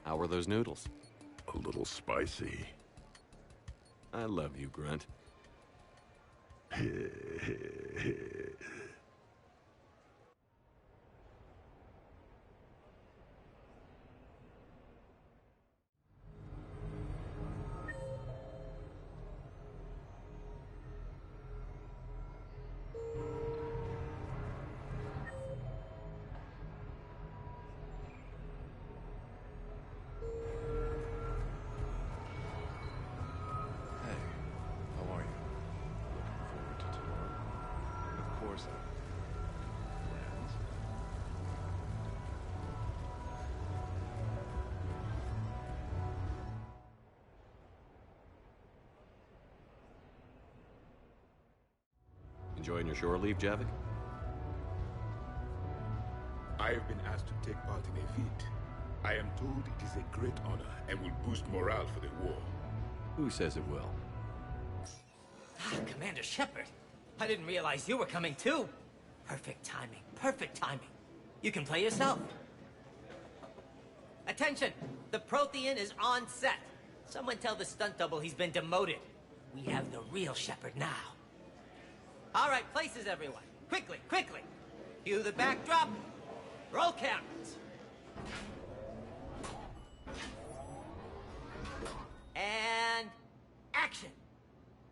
how were those noodles? A little spicy. I love you, Grunt. Enjoying your shore leave, Javik? I have been asked to take part in a feat. I am told it is a great honor and will boost morale for the war. Who says it will? Commander Shepard, I didn't realize you were coming too. Perfect timing, perfect timing. You can play yourself. Attention, the Prothean is on set. Someone tell the stunt double he's been demoted. We have the real Shepard now. All right, places everyone. Quickly, quickly. Cue the backdrop. Roll cameras. And action.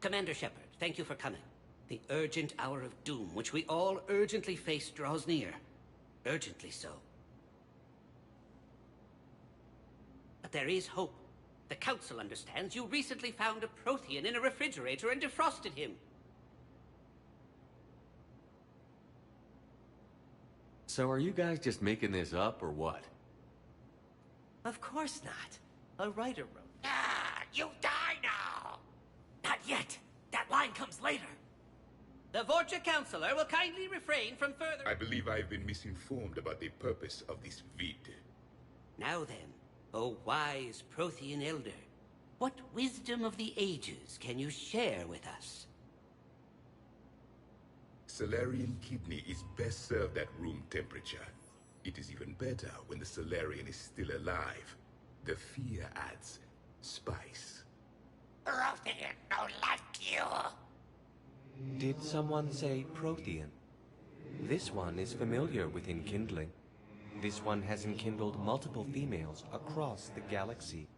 Commander Shepard, thank you for coming. The urgent hour of doom, which we all urgently face, draws near. Urgently so. But there is hope. The Council understands you recently found a Prothean in a refrigerator and defrosted him. So are you guys just making this up, or what? Of course not. A writer wrote. Ah, you die now! Not yet. That line comes later. The Vorcha Councilor will kindly refrain from further... I believe I've been misinformed about the purpose of this vid. Now then, O wise Prothean Elder, what wisdom of the ages can you share with us? Salarian kidney is best served at room temperature. It is even better when the Salarian is still alive. The fear adds spice. Prothean don't like you. Did someone say Prothean? This one is familiar with enkindling. This one has enkindled multiple females across the galaxy.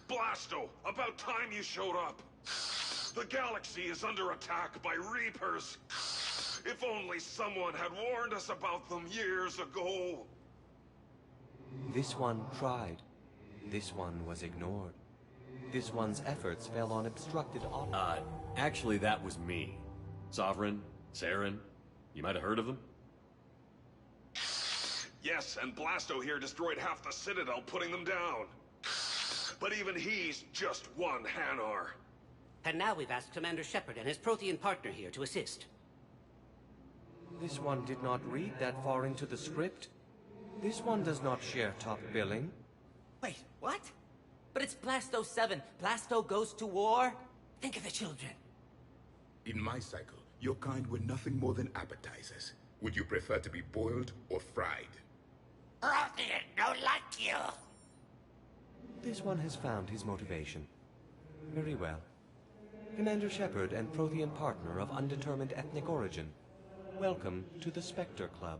Blasto! About time you showed up! The galaxy is under attack by Reapers! If only someone had warned us about them years ago! This one tried. This one was ignored. This one's efforts fell on obstructed Actually, that was me. Sovereign, Saren, you might have heard of them? Yes, and Blasto here destroyed half the Citadel, putting them down. But even he's just one Hanar. And now we've asked Commander Shepard and his Prothean partner here to assist. This one did not read that far into the script. This one does not share top billing. Wait, what? But it's Blasto 7. Blasto goes to war? Think of the children. In my cycle, your kind were nothing more than appetizers. Would you prefer to be boiled or fried? Prothean don't like you. This one has found his motivation. Very well. Commander Shepard and Prothean partner of undetermined ethnic origin. Welcome to the Spectre Club.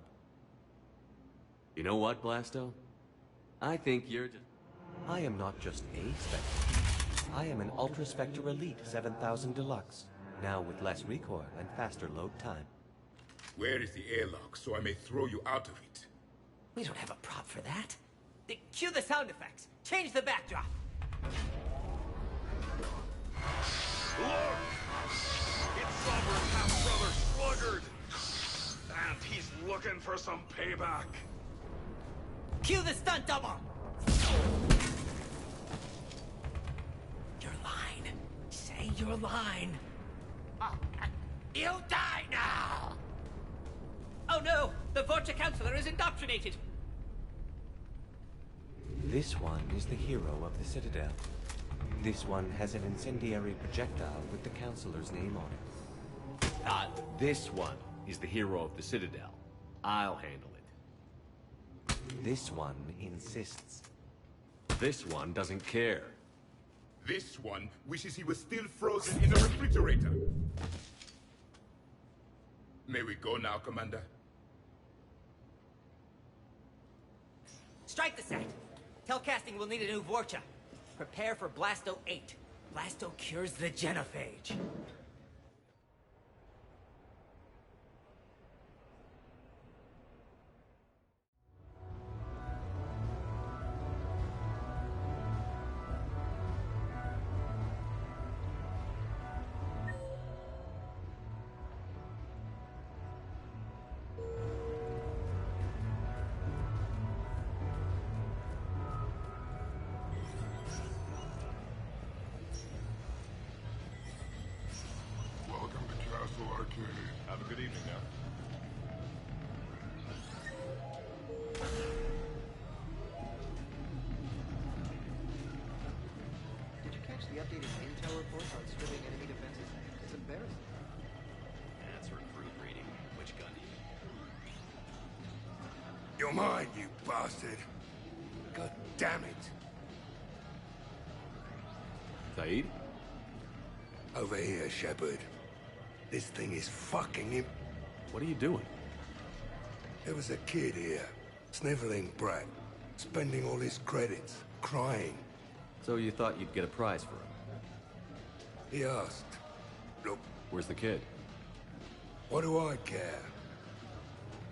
You know what, Blasto? I think you're just... I am not just a Spectre. I am an Ultra Spectre Elite 7000 Deluxe, now with less recoil and faster load time. Where is the airlock so I may throw you out of it? We don't have a prop for that. Cue the sound effects. Change the backdrop. Look! It's Sovereign half-brother Sluggard! And he's looking for some payback. Cue the stunt double! Your line. Say your line. You die now! Oh no! The Vorcha Counselor is indoctrinated! This one is the hero of the Citadel. This one has an incendiary projectile with the Counselor's name on it. This one is the hero of the Citadel. I'll handle it. This one insists. This one doesn't care. This one wishes he was still frozen in a refrigerator. May we go now, Commander? Strike the set! Telcasting will need a new Vorcha. Prepare for Blasto 8. Blasto cures the genophage. Have a good evening now. Did you catch the updated intel reports on stripping enemy defenses? It's embarrassing. That's recruit reading. Which gun do you... You're mine, you bastard. God damn it. Saeed? Over here, Shepard. This thing is fucking him. What are you doing? There was a kid here, sniveling brat, spending all his credits, crying. So you thought you'd get a prize for him? He asked. Look. Where's the kid? What do I care?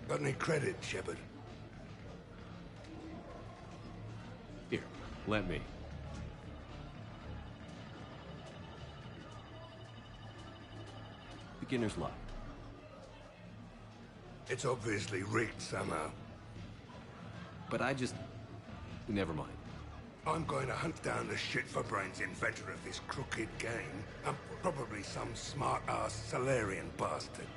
Got any credit, Shepard? Here, let me. Beginner's luck. It's obviously rigged somehow. But I just... Never mind. I'm going to hunt down the shit-for-brains inventor of this crooked game, and probably some smart-ass Salarian bastard.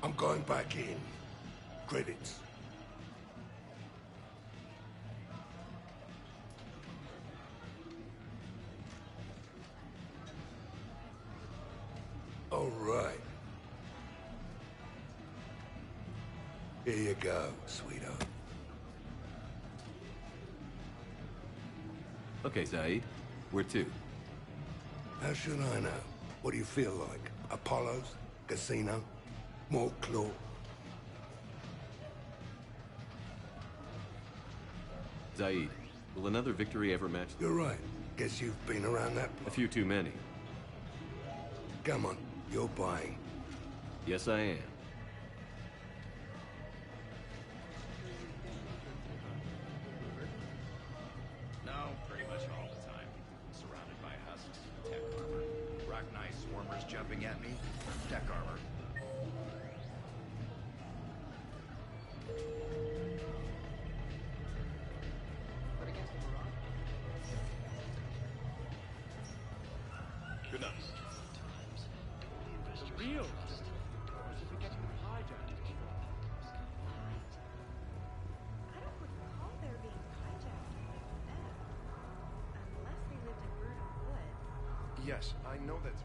I'm going back in. Credits. All right. Here you go, sweetheart. Okay, Zaid. Where to? How should I know? What do you feel like? Apollo's? Casino? More claw? Zaid, will another victory ever match? You're right. Guess you've been around that block. A few too many. Come on, you're buying. Yes, I am. No, pretty much all the time. Surrounded by husks, tech armor. Rock Knight swarmers jumping at me, tech armor. Good night. The real us. Or is it getting hijacked? I don't recall there being hijackings like that. Unless they lived in Murder Wood. Yes, I know that's...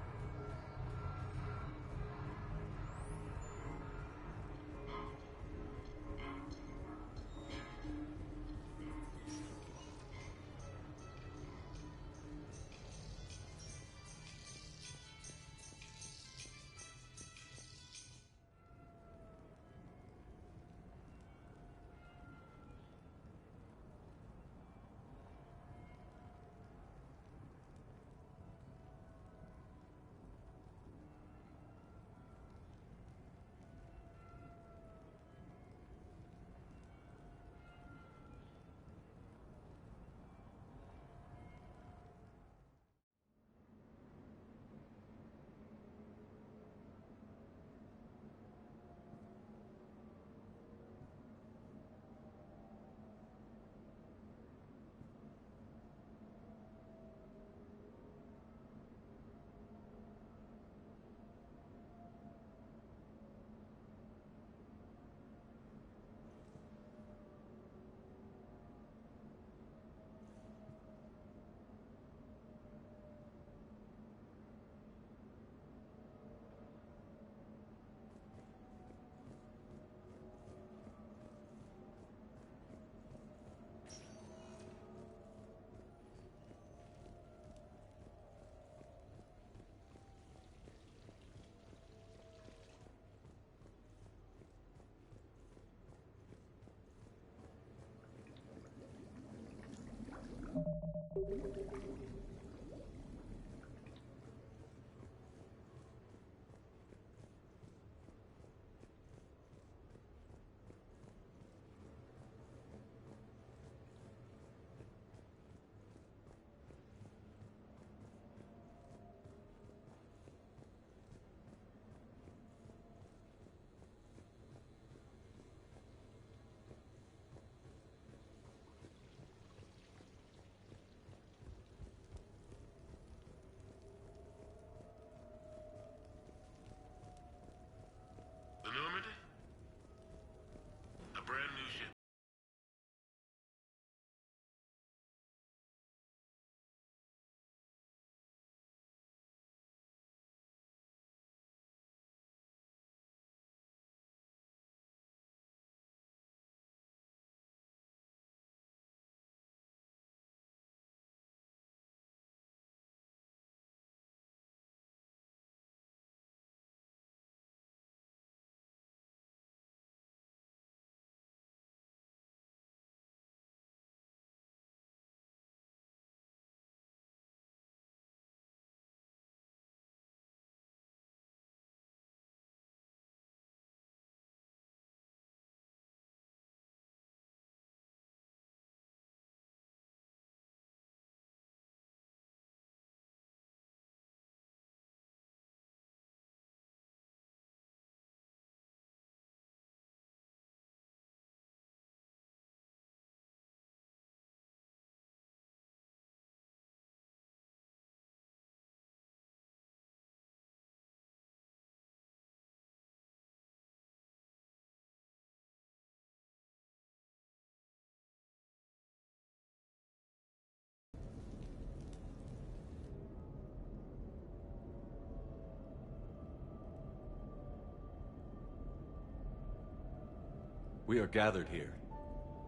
We are gathered here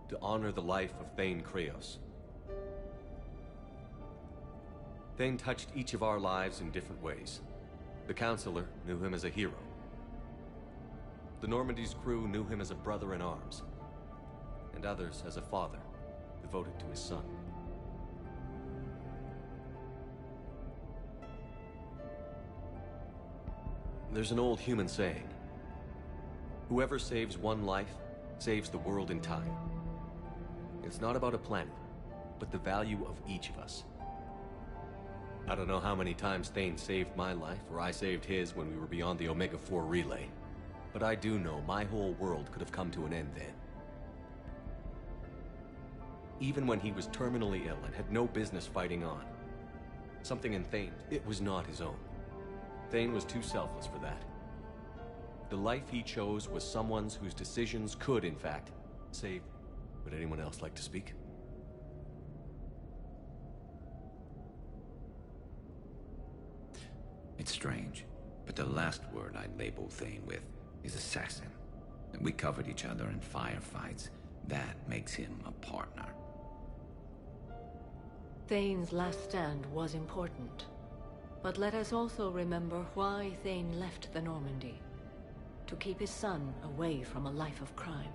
to honor the life of Thane Kreos. Thane touched each of our lives in different ways. The Counselor knew him as a hero. The Normandy's crew knew him as a brother in arms, and others as a father devoted to his son. There's an old human saying, whoever saves one life saves the world in time. It's not about a planet, but the value of each of us. I don't know how many times Thane saved my life, or I saved his when we were beyond the Omega-4 relay. But I do know my whole world could have come to an end then. Even when he was terminally ill and had no business fighting on. Something in Thane, it was not his own. Thane was too selfless for that. The life he chose was someone's whose decisions could, in fact, save. Would anyone else like to speak? It's strange, but the last word I label Thane with is assassin. And we covered each other in firefights. That makes him a partner. Thane's last stand was important. But let us also remember why Thane left the Normandy. To keep his son away from a life of crime.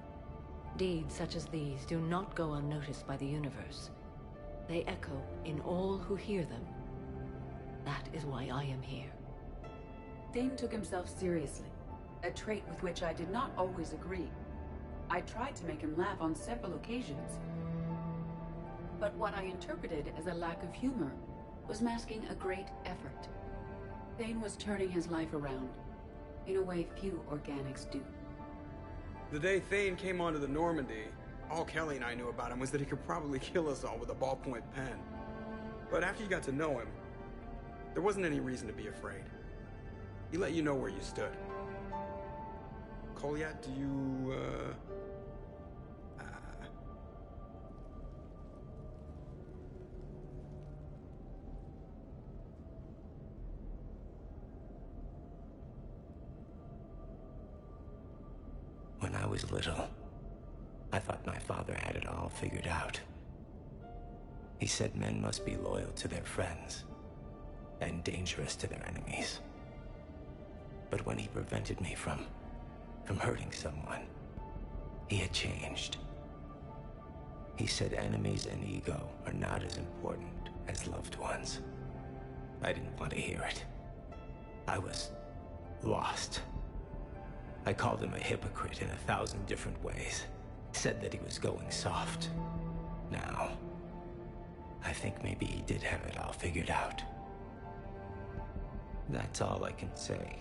Deeds such as these do not go unnoticed by the universe. They echo in all who hear them. That is why I am here. Thane took himself seriously, a trait with which I did not always agree. I tried to make him laugh on several occasions. But what I interpreted as a lack of humor was masking a great effort. Thane was turning his life around, in a way few organics do. The day Thane came onto the Normandy, all Kelly and I knew about him was that he could probably kill us all with a ballpoint pen. But after you got to know him, there wasn't any reason to be afraid. He let you know where you stood. Kolyat, do you, When I was little, I thought my father had it all figured out. He said men must be loyal to their friends and dangerous to their enemies. But when he prevented me from hurting someone, he had changed. He said enemies and ego are not as important as loved ones. I didn't want to hear it. I was lost. I called him a hypocrite in 1,000 different ways. Said that he was going soft. Now, I think maybe he did have it all figured out. That's all I can say.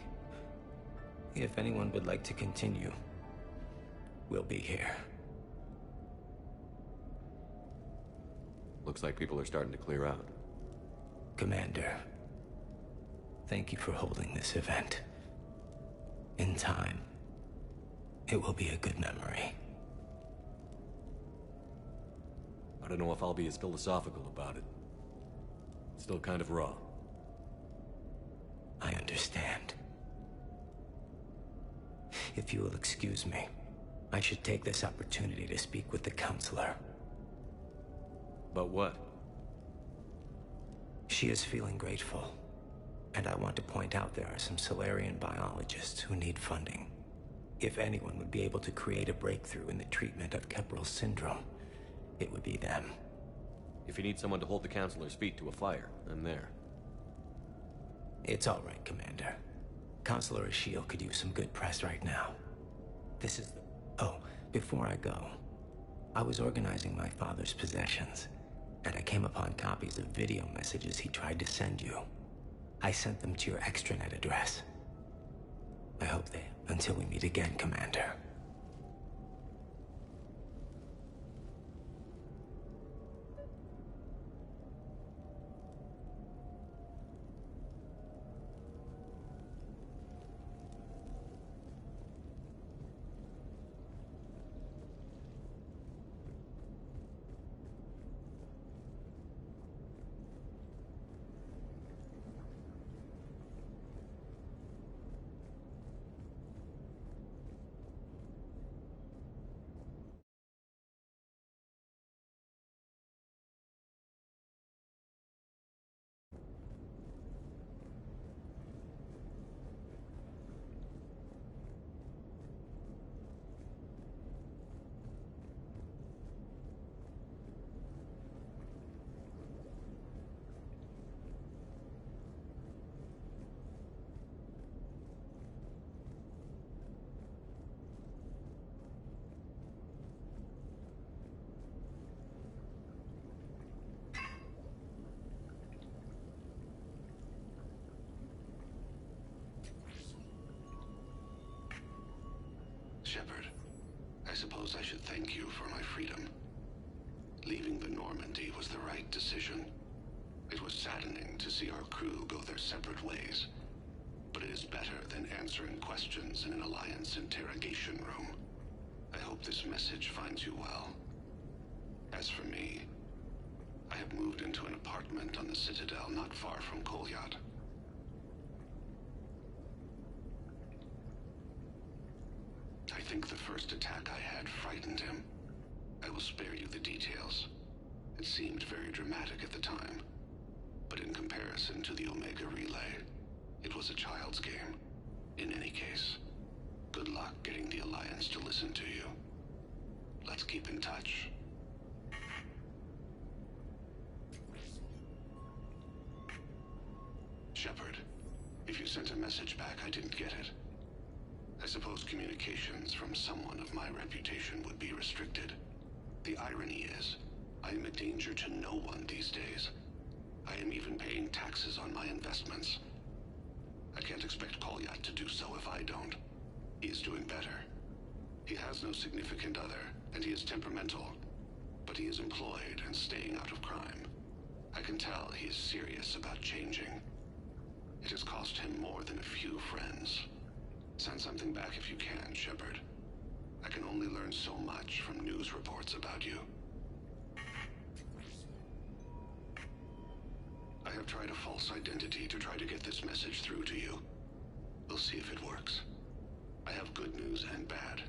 If anyone would like to continue, we'll be here. Looks like people are starting to clear out. Commander, thank you for holding this event. In time, it will be a good memory. I don't know if I'll be as philosophical about it. It's still kind of raw. I understand. If you will excuse me, I should take this opportunity to speak with the Counselor. About what? She is feeling grateful. And I want to point out there are some Salarian biologists who need funding. If anyone would be able to create a breakthrough in the treatment of Keppel syndrome, it would be them. If you need someone to hold the Counselor's feet to a fire, I'm there. It's all right, Commander. Counselor Ashiel could use some good press right now. This is the... Oh, before I go, I was organizing my father's possessions, and I came upon copies of video messages he tried to send you. I sent them to your extranet address. I hope they... Until we meet again, Commander. Shepard. I suppose I should thank you for my freedom. Leaving the Normandy was the right decision. It was saddening to see our crew go their separate ways, but it is better than answering questions in an Alliance interrogation room. I hope this message finds you well. As for me, I have moved into an apartment on the Citadel not far from Kolyat. I think the first attack I had frightened him. I will spare you the details. It seemed very dramatic at the time, but in comparison to the Omega Relay, it was a child's game. In any case, good luck getting the Alliance to listen to you. Let's keep in touch. Shepard, if you sent a message back, I didn't get it. I suppose communications from someone of my reputation would be restricted. The irony is, I am a danger to no one these days. I am even paying taxes on my investments. I can't expect Kolyat to do so if I don't. He is doing better. He has no significant other, and he is temperamental. But he is employed and staying out of crime. I can tell he is serious about changing. It has cost him more than a few friends. Send something back if you can, Shepard. I can only learn so much from news reports about you. I have tried a false identity to try to get this message through to you. We'll see if it works. I have good news and bad.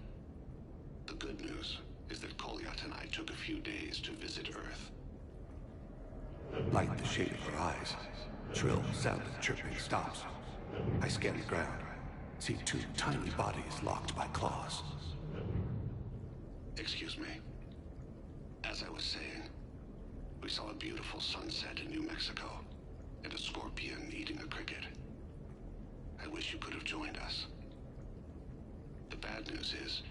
The good news is that Kolyat and I took a few days to visit Earth. Light the shade of her eyes. Shrill sound of chirping stops. I scan the ground. See two tiny bodies locked by claws. Excuse me. As I was saying, we saw a beautiful sunset in New Mexico, and a scorpion eating a cricket. I wish you could have joined us. The bad news is,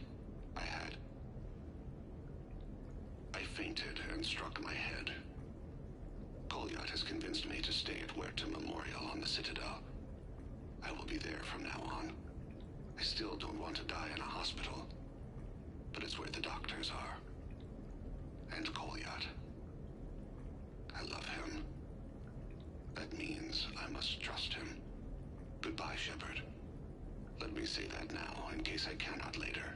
I fainted and struck my head. Kolyat has convinced me to stay at Huerta Memorial on the Citadel. I will be there from now on. I still don't want to die in a hospital, but it's where the doctors are. And Kolyat. I love him. That means I must trust him. Goodbye, Shepard. Let me say that now, in case I cannot later.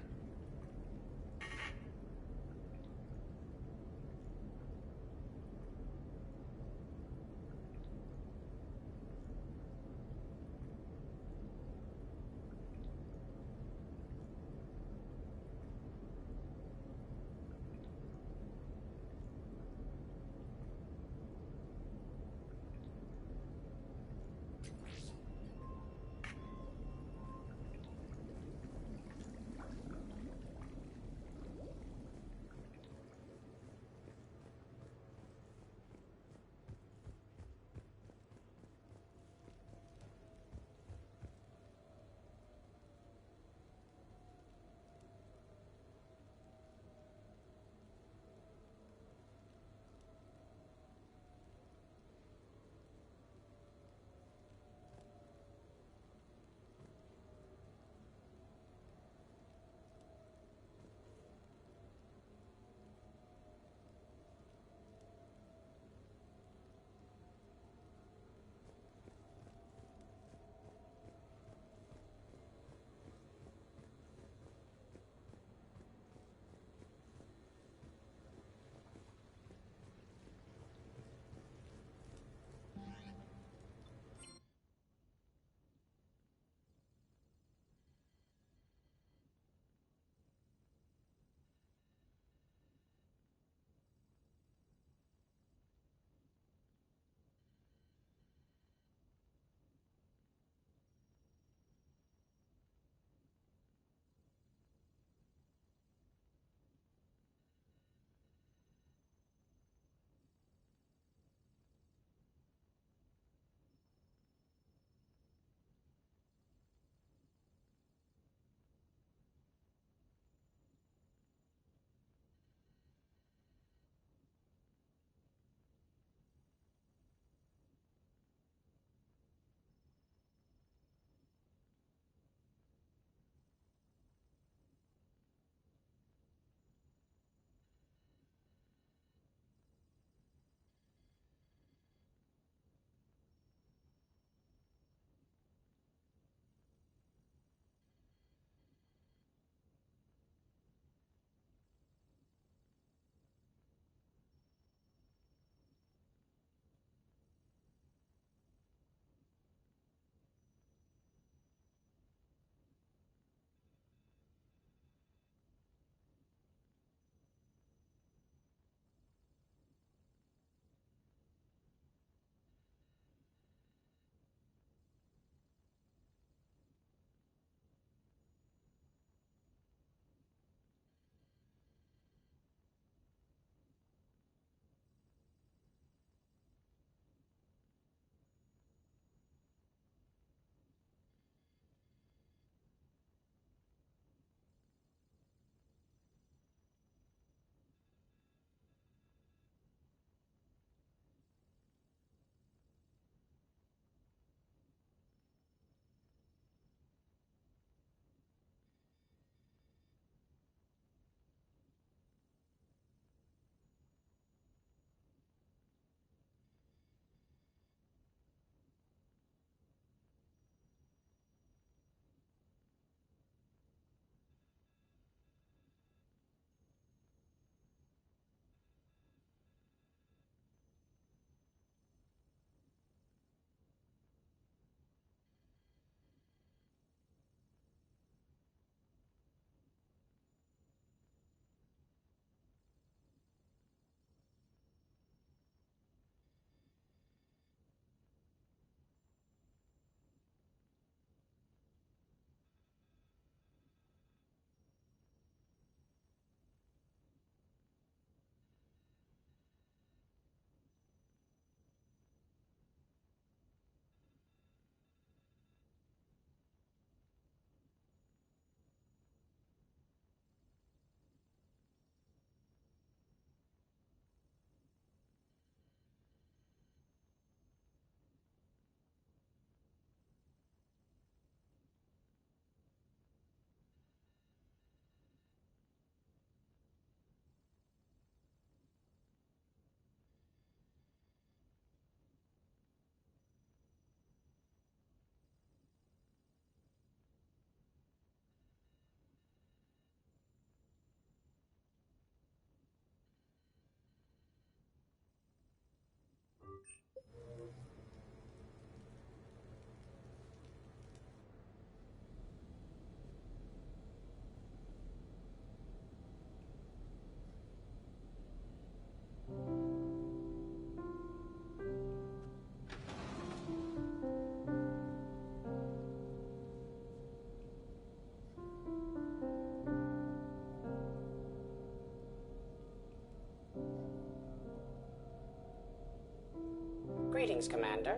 Greetings, Commander.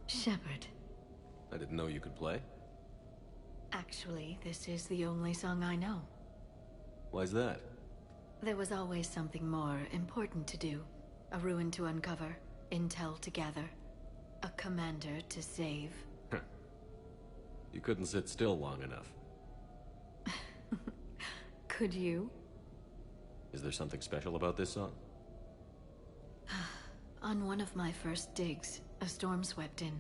Shepard. I didn't know you could play. Actually, this is the only song I know. Why's that? There was always something more important to do. A ruin to uncover, intel to gather, a commander to save. You couldn't sit still long enough. Could you? Is there something special about this song? On one of my first digs, a storm swept in.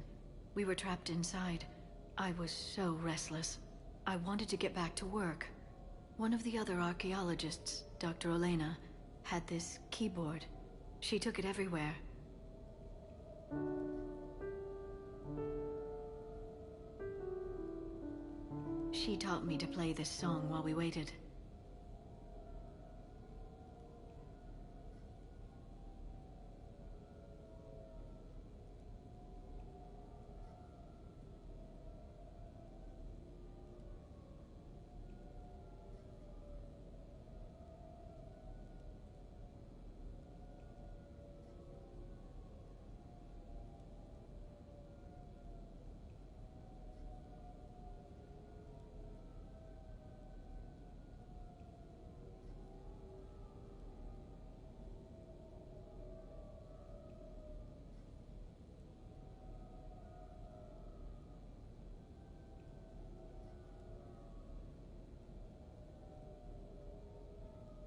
We were trapped inside. I was so restless. I wanted to get back to work. One of the other archaeologists, Dr. Olena, had this keyboard. She took it everywhere. She taught me to play this song while we waited.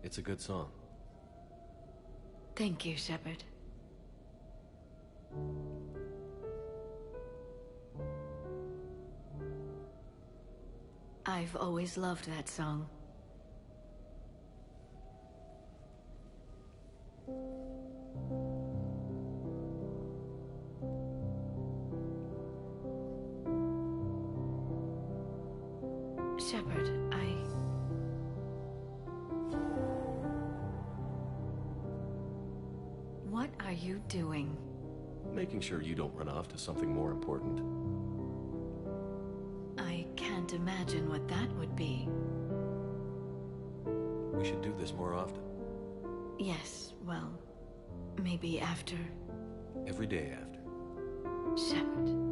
It's a good song. Thank you, Shepard. I've always loved that song. Shepard, What are you doing? Making sure you don't run off to something more important. I can't imagine what that would be. We should do this more often. Yes, well, maybe after. Every day after. Shepard.